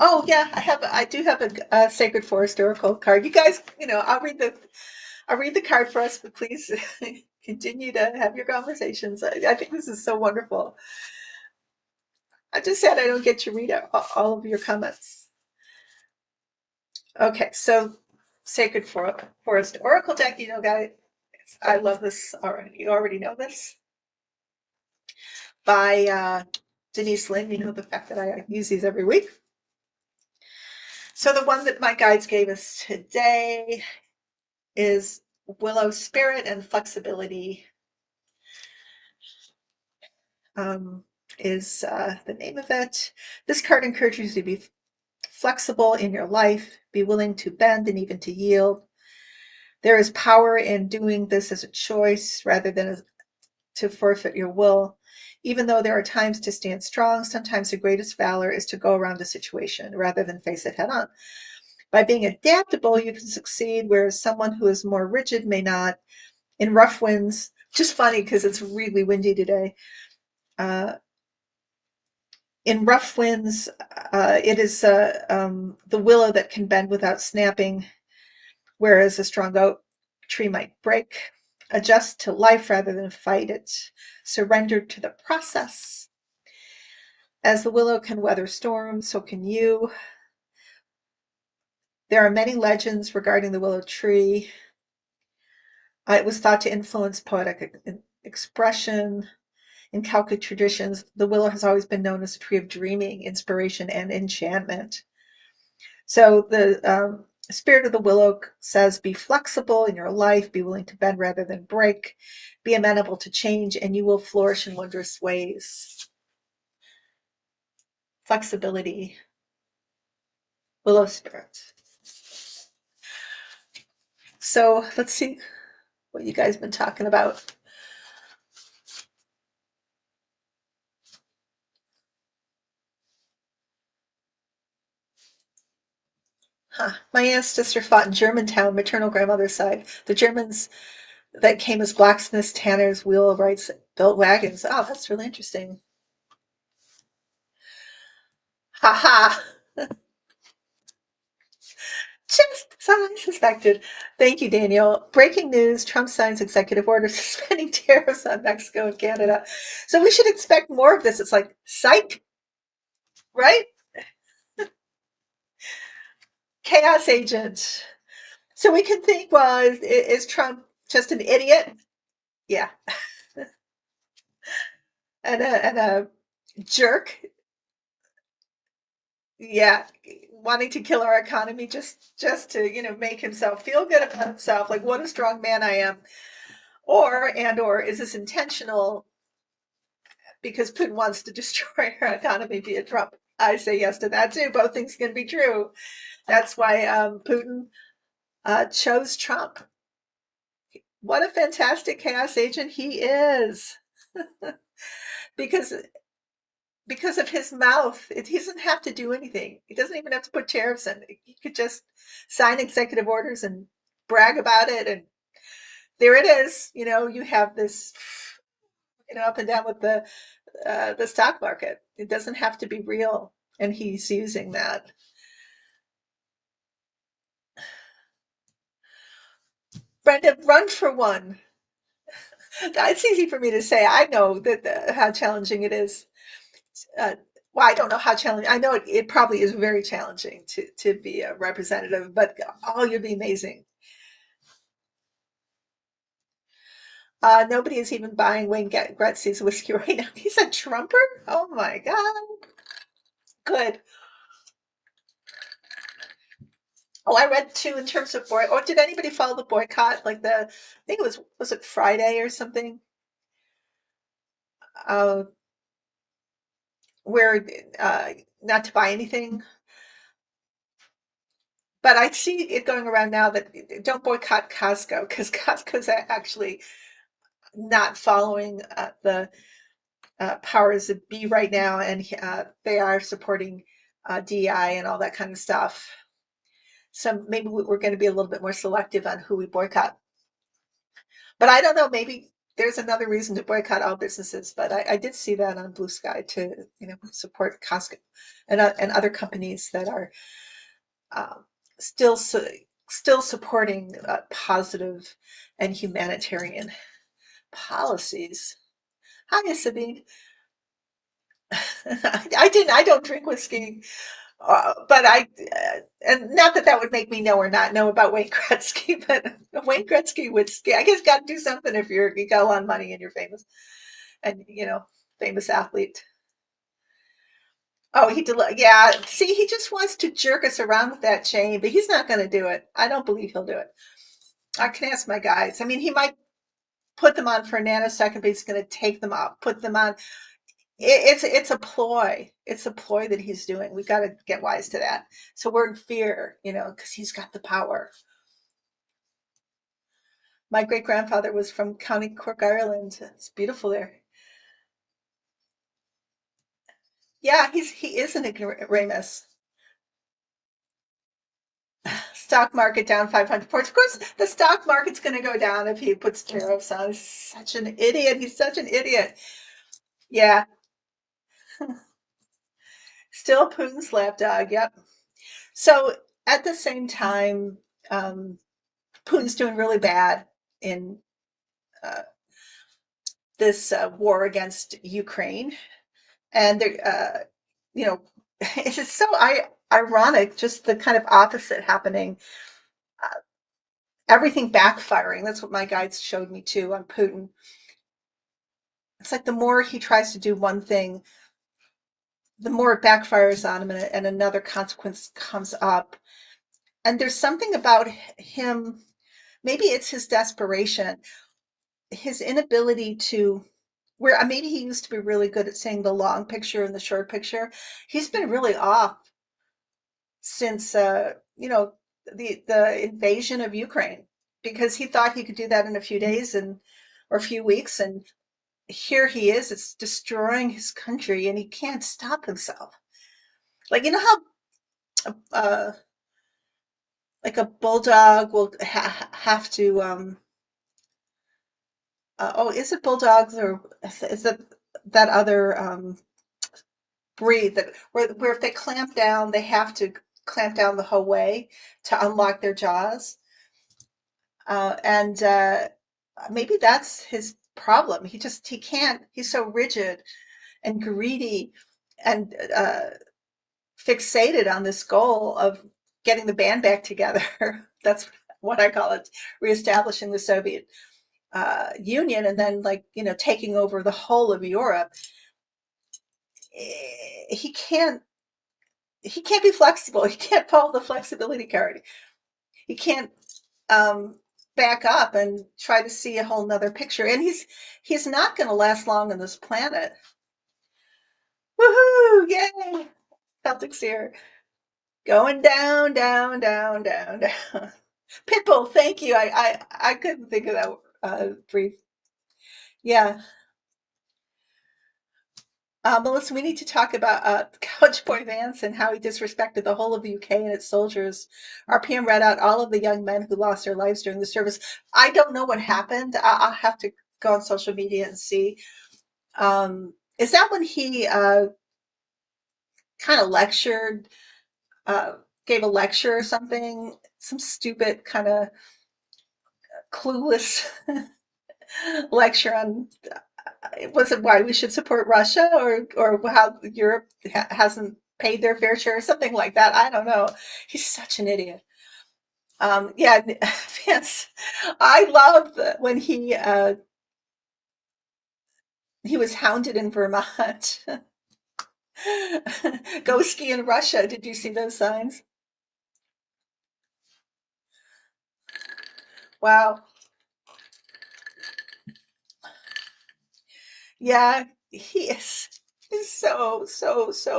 oh yeah, I do have a Sacred Forest Oracle card. You guys, I'll read the card for us, but please continue to have your conversations. I think this is so wonderful. I'm just sad I don't get to read all of your comments. Okay, so Forest Oracle deck, guys, I love this already. You already know this, by Denise Lynn. You know the fact that I use these every week. So the one that my guides gave us today is Willow Spirit and Flexibility, is the name of it. This card encourages you to be flexible in your life, be willing to bend and even to yield. There is power in doing this as a choice rather than to forfeit your will. Even though there are times to stand strong, sometimes the greatest valor is to go around a situation rather than face it head on. By being adaptable, you can succeed, whereas someone who is more rigid may not. In rough winds, just funny because it's really windy today. Uh, in rough winds, it is the willow that can bend without snapping, whereas a strong oak tree might break. Adjust to life rather than fight it. Surrender to the process. As the willow can weather storms, so can you. There are many legends regarding the willow tree. It was thought to influence poetic expression. In Celtic traditions, the willow has always been known as a tree of dreaming, inspiration, and enchantment. So the spirit of the willow says, be flexible in your life, be willing to bend rather than break, be amenable to change, and you will flourish in wondrous ways. Flexibility, willow spirit. So let's see what you guys have been talking about. Huh. My ancestor fought in Germantown, maternal grandmother's side. The Germans that came as blacksmiths, tanners, wheelwrights, built wagons. Oh, that's really interesting. Ha ha! Just as I suspected. Thank you, Daniel. Breaking news: Trump signs executive order suspending tariffs on Mexico and Canada. So we should expect more of this. It's like, psych, right? Chaos agent. So we can think, well, is Trump just an idiot? Yeah. And a jerk? Yeah. Wanting to kill our economy just to, make himself feel good about himself. Like, what a strong man I am. Or is this intentional because Putin wants to destroy our economy via Trump? I say yes to that too. Both things can be true. That's why Putin chose Trump. What a fantastic chaos agent he is, because because of his mouth. He doesn't have to do anything. He doesn't even have to put tariffs in. He could just sign executive orders and brag about it, and there it is. You have this, up and down with the stock market. It doesn't have to be real, and he's using that. Brenda, run for one. It's easy for me to say. I know that how challenging it is. Uh, well, I don't know how challenging. I know it probably is very challenging to be a representative, but oh, you'd be amazing. Nobody is even buying Wayne Gretzky's whiskey right now. He's a Trumper? Oh my God. Good. Oh, I read too in terms of boy. Or did anybody follow the boycott? Like I think was it Friday or something? Uh, where not to buy anything. But I see it going around now that don't boycott Costco because Costco's actually not following the powers that be right now, and they are supporting DI and all that kind of stuff. So maybe we're going to be a little bit more selective on who we boycott. But I don't know. Maybe there's another reason to boycott all businesses. But I did see that on Blue Sky to support Costco and other companies that are um, still still supporting positive and humanitarian policies. Hi, Sabine. I don't drink whiskey, but and not that that would make me know or not know about Wayne Gretzky, but Wayne Gretzky would ski. I guess got to do something if you got a lot of money and you're famous and famous athlete. Oh, yeah. See, he just wants to jerk us around with that chain, but he's not going to do it. I don't believe he'll do it. I can ask my guys. I mean, he might put them on for a nanosecond, but he's going to take them off, put them on. It's a ploy. It's a ploy that he's doing. We've got to get wise to that. So we're in fear, because he's got the power. My great grandfather was from County Cork, Ireland. It's beautiful there. Yeah, he is an ignoramus. Stock market down 500 points. Of course, the stock market's going to go down if he puts tariffs on. He's such an idiot. He's such an idiot. Yeah, still Putin's lapdog. Yep. So at the same time, um, Putin's doing really bad in uh, this war against Ukraine, and you know, it's just so ironic, just the kind of opposite happening. Uh, Everything backfiring. That's what my guides showed me too on Putin. It's like the more he tries to do one thing, the more it backfires on him, and another consequence comes up. And there's something about him. Maybe it's his desperation, his inability to where maybe he used to be really good at seeing the long picture and the short picture. He's been really off since the invasion of Ukraine, because he thought he could do that in a few days and or a few weeks, and here he is. It's destroying his country, and he can't stop himself. Like, you know how like a bulldog will have to oh, is it bulldogs, or is it that other breed that where if they clamp down, they have to clamp down the whole way to unlock their jaws. And maybe that's his problem. He can't. He's so rigid and greedy and fixated on this goal of getting the band back together. That's what I call it, reestablishing the Soviet Union, and then, like, taking over the whole of Europe. He can't. He can't be flexible. He can't pull the flexibility card. He can't um, back up and try to see a whole nother picture. And he's not going to last long on this planet. Woohoo! Yay! Celtics here. Going down, down, down, down, down. Pitbull, thank you. I couldn't think of that brief. Yeah. Melissa, we need to talk about Couch Boy Vance and how he disrespected the whole of the UK and its soldiers. RPM read out all of the young men who lost their lives during the service. I don't know what happened. I'll have to go on social media and see. Is that when he kind of lectured, uh, gave a lecture or something? Some stupid kind of clueless lecture on was it why we should support Russia, or how Europe hasn't paid their fair share or something like that. I don't know. He's such an idiot. Yeah, Vance. I love when he was hounded in Vermont. Go ski in Russia. Did you see those signs? Wow. Yeah, he is. He's so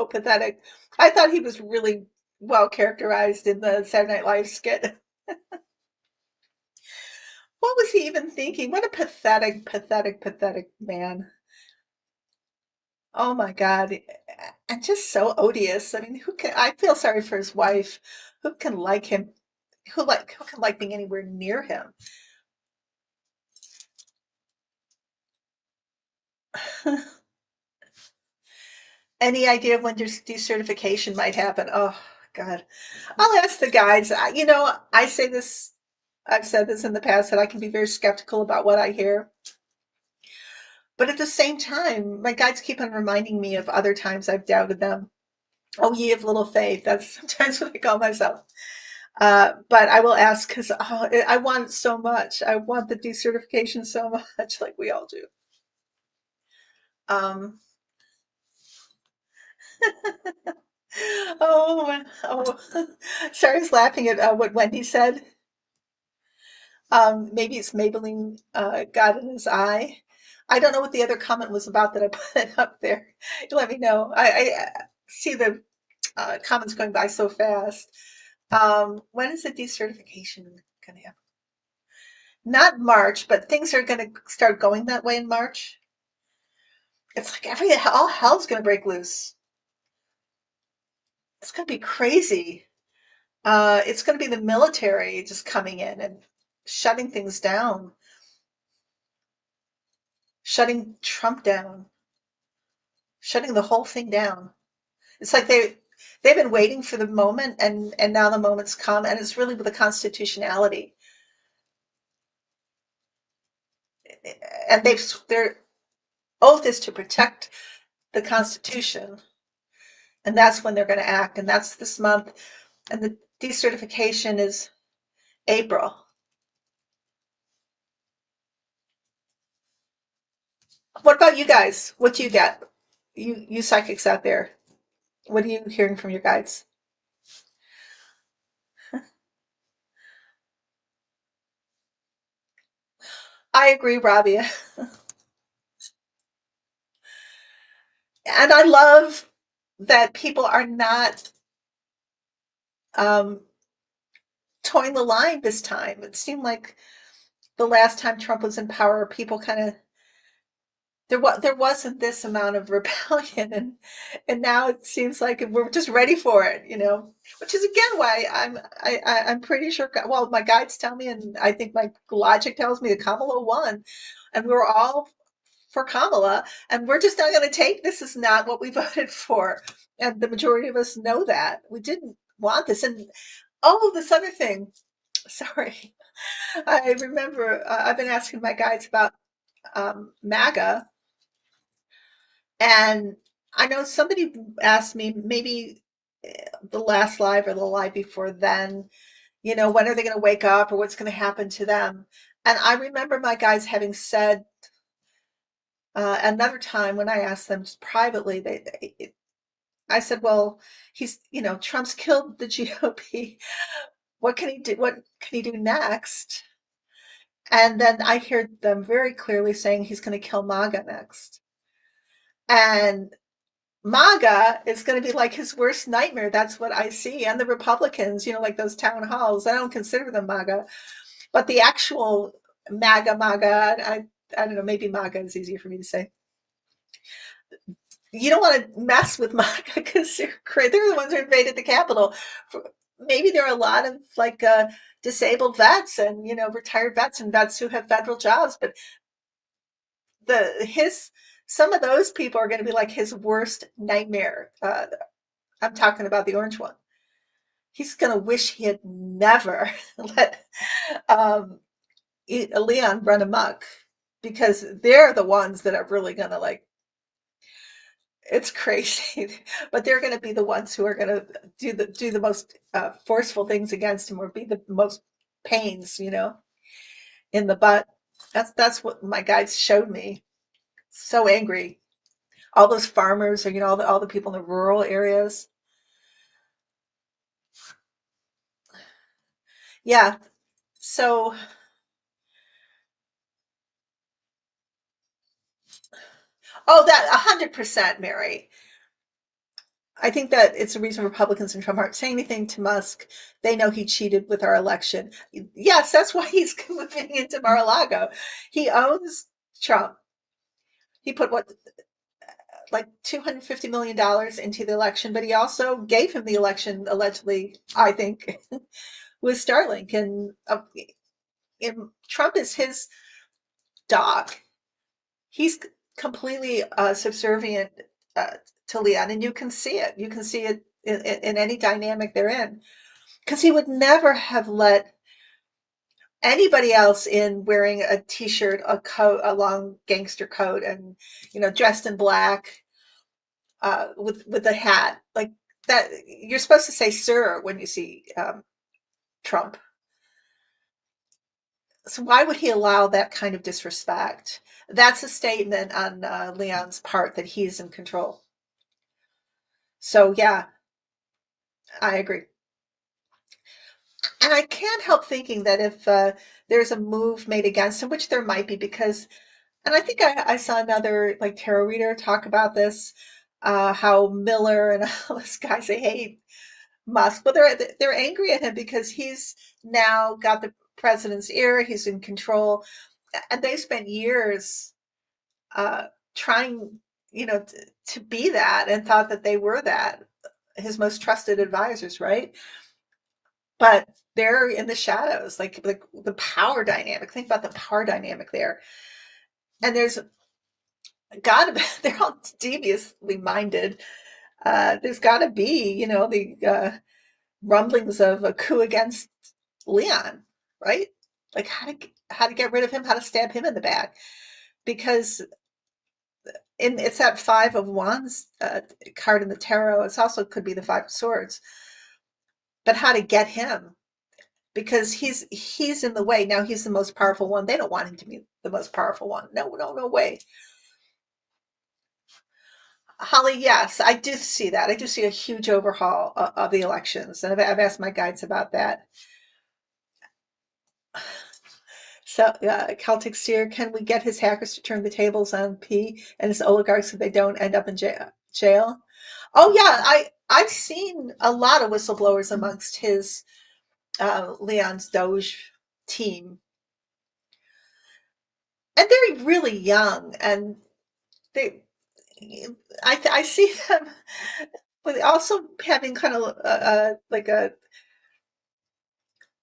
pathetic. I thought he was really well characterized in the Saturday Night Live skit. What was he even thinking? What a pathetic man. Oh my God. And just so odious. I mean, I feel sorry for his wife. Who can like him? Who can like being anywhere near him? Any idea of when decertification might happen? Oh God. I'll ask the guides. I say this, I've said this in the past, that I can be very skeptical about what I hear. But at the same time, my guides keep on reminding me of other times I've doubted them. Oh, ye of little faith. That's sometimes what I call myself. But I will ask, because I want it so much. I want the decertification so much, like we all do. Um, oh. Sorry, I was laughing at what Wendy said. Maybe it's Maybelline got in his eye. I don't know what the other comment was about that I put up there. Let me know. I see the comments going by so fast. When is the decertification going to happen? not March, but things are going to start going that way in March. It's like all hell's going to break loose. It's going to be crazy. It's going to be the military just coming in and shutting things down, shutting Trump down, shutting the whole thing down. It's like they've been waiting for the moment, and now the moment's come, and it's really with the constitutionality, and their oath is to protect the Constitution, and that's when they're going to act, and that's this month, and the decertification is April. What about you guys? What do you get? You psychics out there, what are you hearing from your guides? I agree, Robbie. And I love that people are not um, towing the line this time. It seemed like the last time Trump was in power, people kind of there wasn't this amount of rebellion, and now it seems like we're just ready for it, which is again why I'm pretty sure. Well, my guides tell me, and I think my logic tells me that Kamala won, and we were all for Kamala, and we're just not going to take this. Is not what we voted for, and the majority of us know that we didn't want this. And oh, this other thing. Sorry, I remember I've been asking my guides about MAGA, and I know somebody asked me maybe the last live or the live before then, when are they going to wake up or what's going to happen to them? And I remember my guys having said another time when I asked them just privately, I said, well, Trump's killed the GOP. What can he do? What can he do next? And then I heard them very clearly saying he's going to kill MAGA next. And MAGA is going to be like his worst nightmare. That's what I see. And the Republicans, like those town halls, I don't consider them MAGA, but the actual MAGA, I don't know, maybe MAGA is easier for me to say. You don't want to mess with MAGA because they're the ones who invaded the Capitol. Maybe there are a lot of like disabled vets and retired vets and vets who have federal jobs, but his some of those people are going to be like his worst nightmare. I'm talking about the orange one. He's going to wish he had never let um, Leon run amok, because they're the ones that are really going to like. It's crazy, but they're going to be the ones who are going to do the most forceful things against him, or be the most pains, in the butt. That's what my guides showed me. So angry. All those farmers, or all the people in the rural areas. Yeah. So, oh, that 100%, Mary. I think that it's a reason Republicans and Trump aren't saying anything to Musk. They know he cheated with our election. Yes, that's why he's moving into Mar-a-Lago. He owns Trump. He put what, like $250 million into the election, but he also gave him the election allegedly, I think, with Starlink. And Trump is his dog. He's completely subservient uh, to Leon, and you can see it. You can see it in any dynamic they're in, because he would never have let anybody else in wearing a t-shirt, a coat, a long gangster coat, and dressed in black, with a hat like that. You're supposed to say "sir" when you see Trump. So why would he allow that kind of disrespect? That's a statement on Leon's part that he's in control. So yeah, I agree. And I can't help thinking that if there's a move made against him, which there might be, because, and I think I saw another like tarot reader talk about this, how Miller and all those guys, they hate Musk, but they're angry at him because he's now got the president's ear. He's in control, and they spent years trying, to be that, and thought that they were that, his most trusted advisors, right? But they're in the shadows, like the power dynamic. Think about the power dynamic there. And there's got to they're all deviously minded. There's got to be, the rumblings of a coup against Leon, right? Like how to get rid of him, how to stab him in the back, because it's that five of wands card in the tarot. It's also could be the five of swords, but how to get him, because he's in the way now. He's the most powerful one. They don't want him to be the most powerful one. No, no, no way. Holly, yes, I do see that. I do see a huge overhaul of the elections, and I've asked my guides about that. So, Celtic Seer, can we get his hackers to turn the tables on P and his oligarchs so they don't end up in jail? Oh yeah, I've seen a lot of whistleblowers amongst his Leon's Doge team, and they're really young, and they I see them with also having kind of like a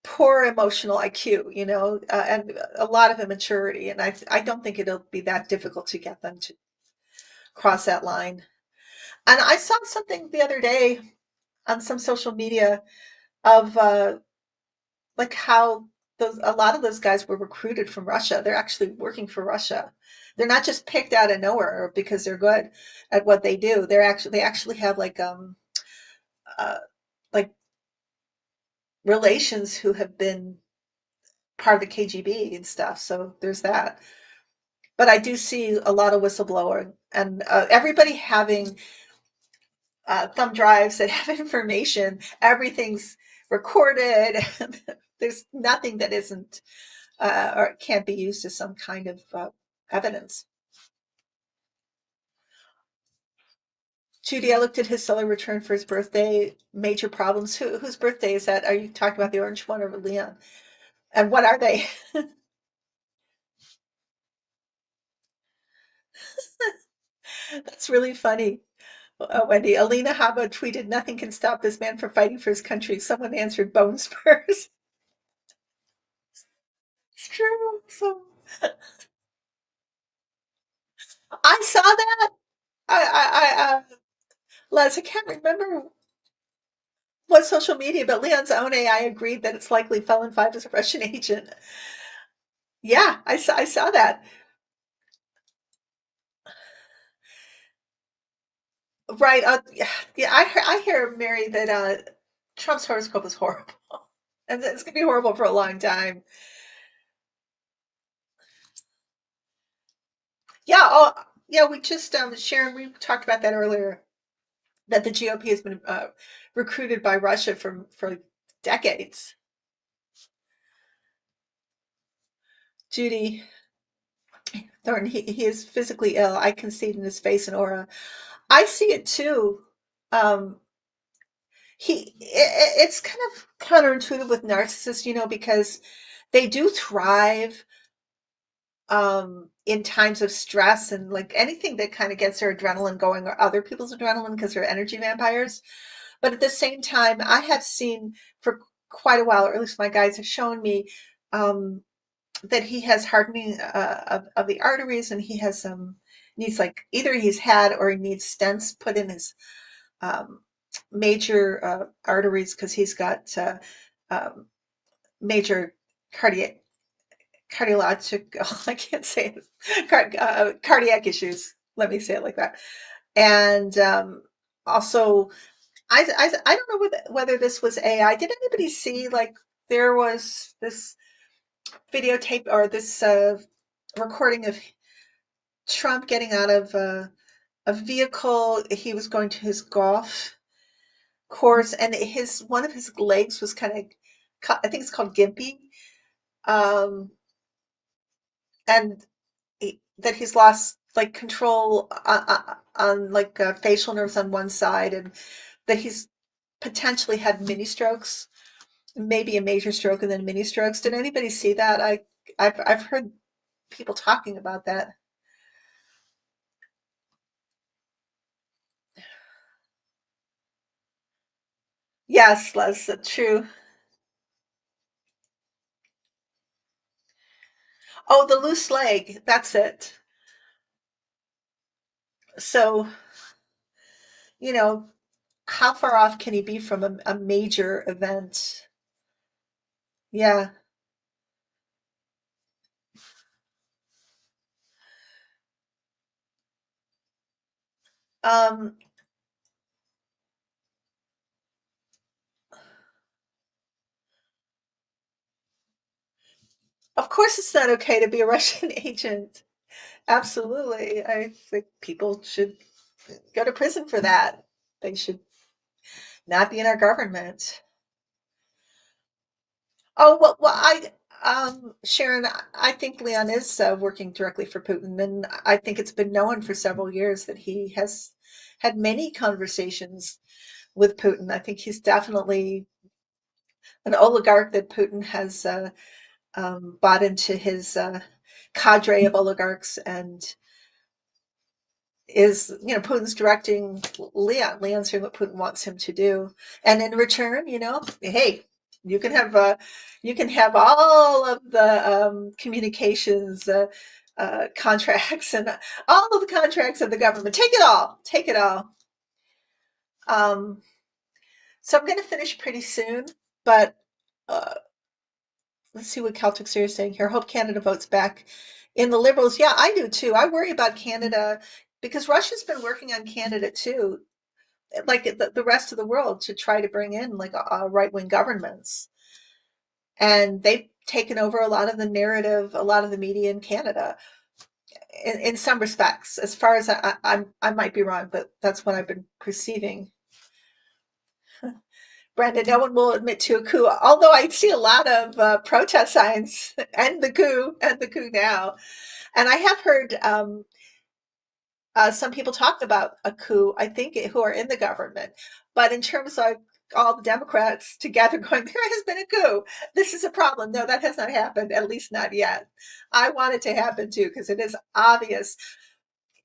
poor emotional IQ, and a lot of immaturity. And I don't think it'll be that difficult to get them to cross that line. And I saw something the other day on some social media of like how a lot of those guys were recruited from Russia. They're actually working for Russia. They're not just picked out of nowhere because they're good at what they do. They actually have uh, like relations who have been part of the KGB and stuff. So there's that. But I do see a lot of whistleblower, and everybody having thumb drives that have information. Everything's recorded. There's nothing that isn't or can't be used as some kind of evidence. Judy, I looked at his solar return for his birthday. Major problems. Whose birthday is that? Are you talking about the orange one or Leon? And what are they? That's really funny. Wendy, Alina Habba tweeted, "Nothing can stop this man from fighting for his country." Someone answered, "Bone spurs." It's true. So I saw that. Les, I can't remember what social media, but Leon's own AI agreed that it's likely Felon 5 is a Russian agent. Yeah, I saw that. Right. Yeah, yeah, I hear, Mary, that Trump's horoscope is horrible. And it's going to be horrible for a long time. Yeah. Oh, yeah. We just, Sharon, we talked about that earlier, that the GOP has been recruited by Russia for decades. Judy Thornton, he is physically ill. I can see it in his face and aura. I see it too. Um, it's kind of counterintuitive with narcissists, because they do thrive in times of stress, and like anything that kind of gets their adrenaline going, or other people's adrenaline, because they're energy vampires. But at the same time, I have seen for quite a while, or at least my guides have shown me, um, that he has hardening of the arteries, and he has needs, like, either he's had or he needs stents put in his um, major arteries, because he's got um, major cardiac cardiologic I can't say it, cardiac issues. Let me say it like that. And also, I don't know whether this was AI. Did anybody see, like, there was this videotape, or this recording of Trump getting out of a vehicle? He was going to his golf course, and his one of his legs was kind of, I think it's called gimpy, um, and that he's lost, like, control on like facial nerves on one side, and that he's potentially had mini strokes. maybe a major stroke and then mini strokes. Did anybody see that? I've heard people talking about that. Yes, Les, true. Oh, the loose leg. That's it. So, you know, how far off can he be from a major event? Yeah. Um, of course, it's not okay to be a Russian agent. Absolutely. I think people should go to prison for that. They should not be in our government. Oh, Sharon, I think Leon is working directly for Putin, and I think it's been known for several years that he has had many conversations with Putin. I think he's definitely an oligarch that Putin has bought into his cadre of oligarchs and is, Putin's directing Leon. Leon's doing what Putin wants him to do, and in return, hey, you can have uh, you can have all of the communications contracts and all of the contracts of the government. Take it all. Take it all. Um, so I'm going to finish pretty soon, but uh, let's see what Celtics are saying here. Hope Canada votes back in the Liberals. Yeah, I do too. I worry about Canada because Russia's been working on Canada too, like the rest of the world, to try to bring in like right wing governments. And they've taken over a lot of the narrative, a lot of the media in Canada in some respects. As far as I might be wrong, but that's what I've been perceiving. Brandon, no one will admit to a coup, although I see a lot of protest signs and the coup now. And I have heard some people talk about a coup, I think, who are in the government. But in terms of all the Democrats together going, there has been a coup. This is a problem. No, that has not happened, at least not yet. I want it to happen too, because it is obvious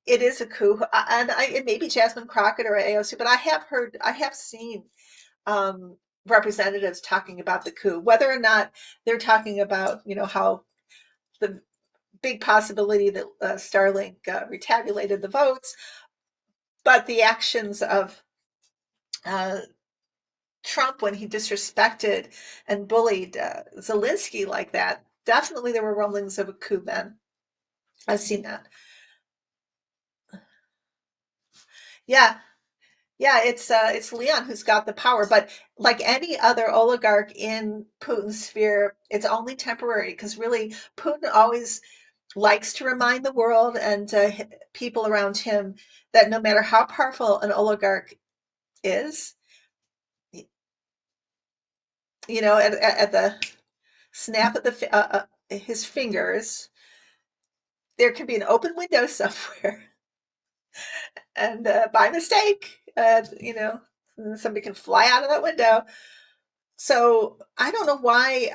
it is a coup. It may be Jasmine Crockett or AOC, but I have seen um, representatives talking about the coup, whether or not they're talking about, how the big possibility that Starlink retabulated the votes, but the actions of uh, Trump when he disrespected and bullied Zelensky like that, definitely there were rumblings of a coup then. I've seen that. Yeah, yeah, it's Leon who's got the power, but like any other oligarch in Putin's sphere, it's only temporary because really Putin always likes to remind the world and people around him that no matter how powerful an oligarch is, at the snap of his fingers, there can be an open window somewhere, and by mistake, somebody can fly out of that window. So I don't know why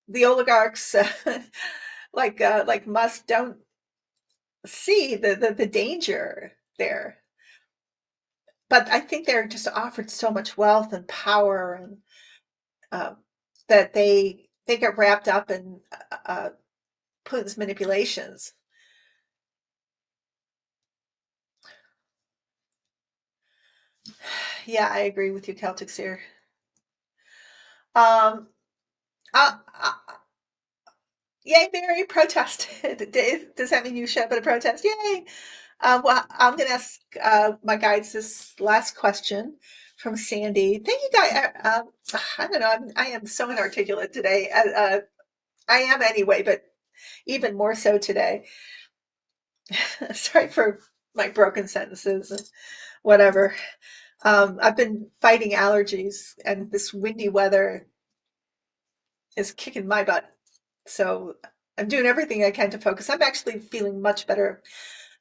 the oligarchs, like Musk, don't see the danger there. But I think they're just offered so much wealth and power, and um, that they get wrapped up in Putin's manipulations. Yeah, I agree with you, Celtics here. Um, uh, Yay, Mary protested. Does that mean you should have a protest? Yay! Well, I'm going to ask my guides this last question from Sandy. Thank you, guys. I don't know. I am so inarticulate today. I am anyway, but even more so today. Sorry for my broken sentences and whatever. I've been fighting allergies, and this windy weather is kicking my butt. So I'm doing everything I can to focus. I'm actually feeling much better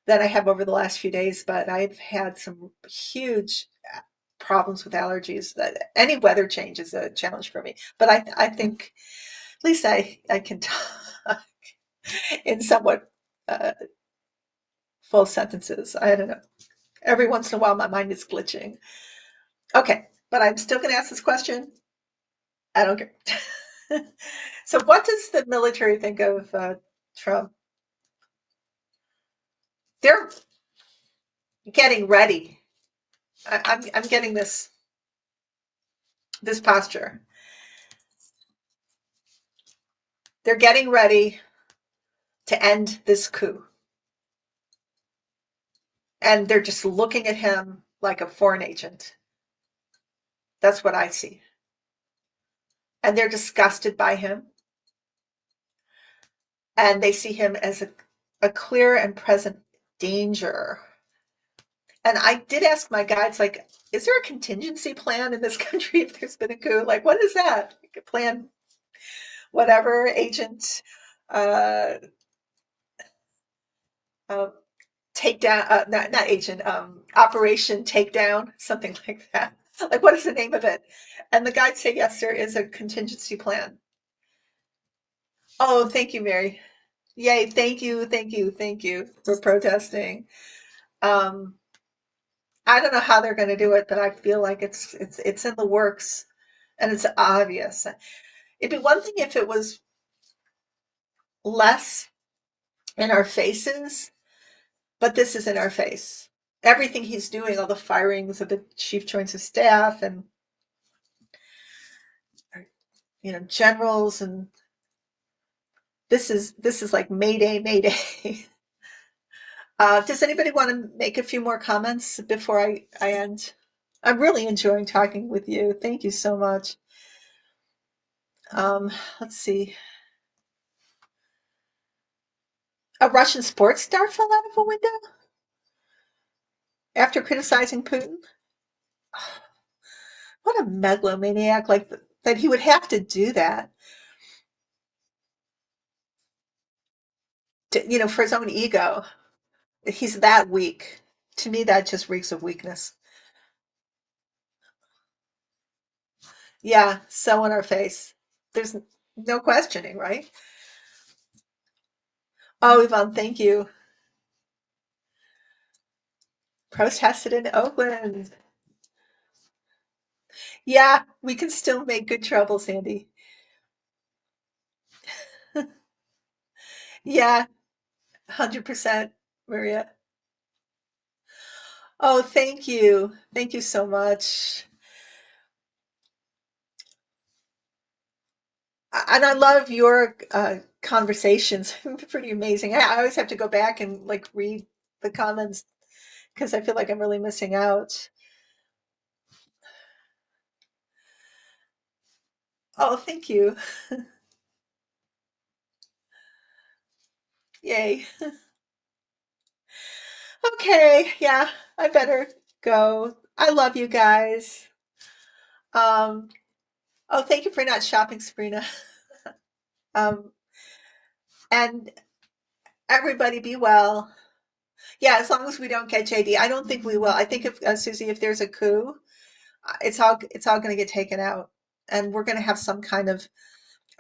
than I have over the last few days, but I've had some huge problems with allergies. That any weather change is a challenge for me. But I think at least I can talk in somewhat full sentences. I don't know. Every once in a while, my mind is glitching. Okay, but I'm still going to ask this question. I don't care. So, what does the military think of Trump? They're getting ready. I'm getting this posture. They're getting ready to end this coup, and they're just looking at him like a foreign agent. That's what I see, and they're disgusted by him, and they see him as a clear and present danger. And I did ask my guides, like, is there a contingency plan in this country if there's been a coup? Like, what is that? Like a plan, whatever, agent, uh, uh, takedown, not agent, operation takedown, something like that. Like, what is the name of it? And the guides say, yes, there is a contingency plan. Oh, thank you, Mary. Yay, thank you, thank you, thank you for protesting. Um, I don't know how they're going to do it, but I feel like it's in the works and it's obvious. It'd be one thing if it was less in our faces, but this is in our face. Everything he's doing, all the firings of the chief joints of staff and generals, and this is like Mayday, Mayday. Does anybody want to make a few more comments before I end? I'm really enjoying talking with you. Thank you so much. Let's see. A Russian sports star fell out of a window after criticizing Putin? What a megalomaniac, like that he would have to do that, for his own ego. He's that weak. To me, that just reeks of weakness. Yeah, so in our face. There's no questioning, right? Oh, Yvonne, thank you. Protested in Oakland. Yeah, we can still make good trouble, Sandy. Yeah, 100%, Maria. Oh, thank you. Thank you so much. And I love your conversations. Pretty amazing. I always have to go back and like read the comments because I feel like I'm really missing out. Oh, thank you. Yay. Okay, yeah, I better go. I love you guys. Um, oh, thank you for not shopping, Sabrina. Um, and everybody be well. Yeah, as long as we don't get JD, I don't think we will. I think if Susie, if there's a coup, it's all going to get taken out, and we're going to have some kind of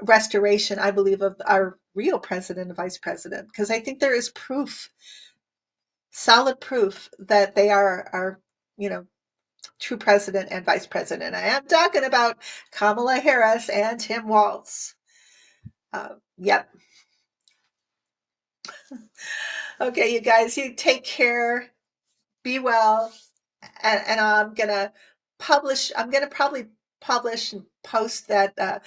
restoration, I believe, of our real president and vice president, because I think there is proof, solid proof, that they are our, true president and vice president. I am talking about Kamala Harris and Tim Walz. Yep. Okay, you guys, you take care. Be well. And I'm gonna probably publish and post that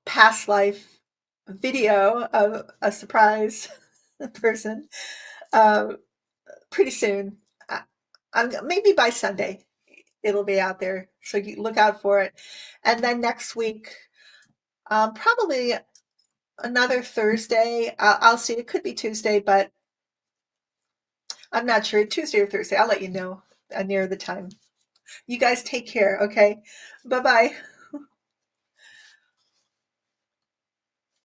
past life video of a surprise person uh, pretty soon. Maybe by Sunday it'll be out there, so you look out for it. And then next week, probably another Thursday. I'll see. It could be Tuesday, but I'm not sure. Tuesday or Thursday. I'll let you know near the time. You guys take care. Okay. Bye bye.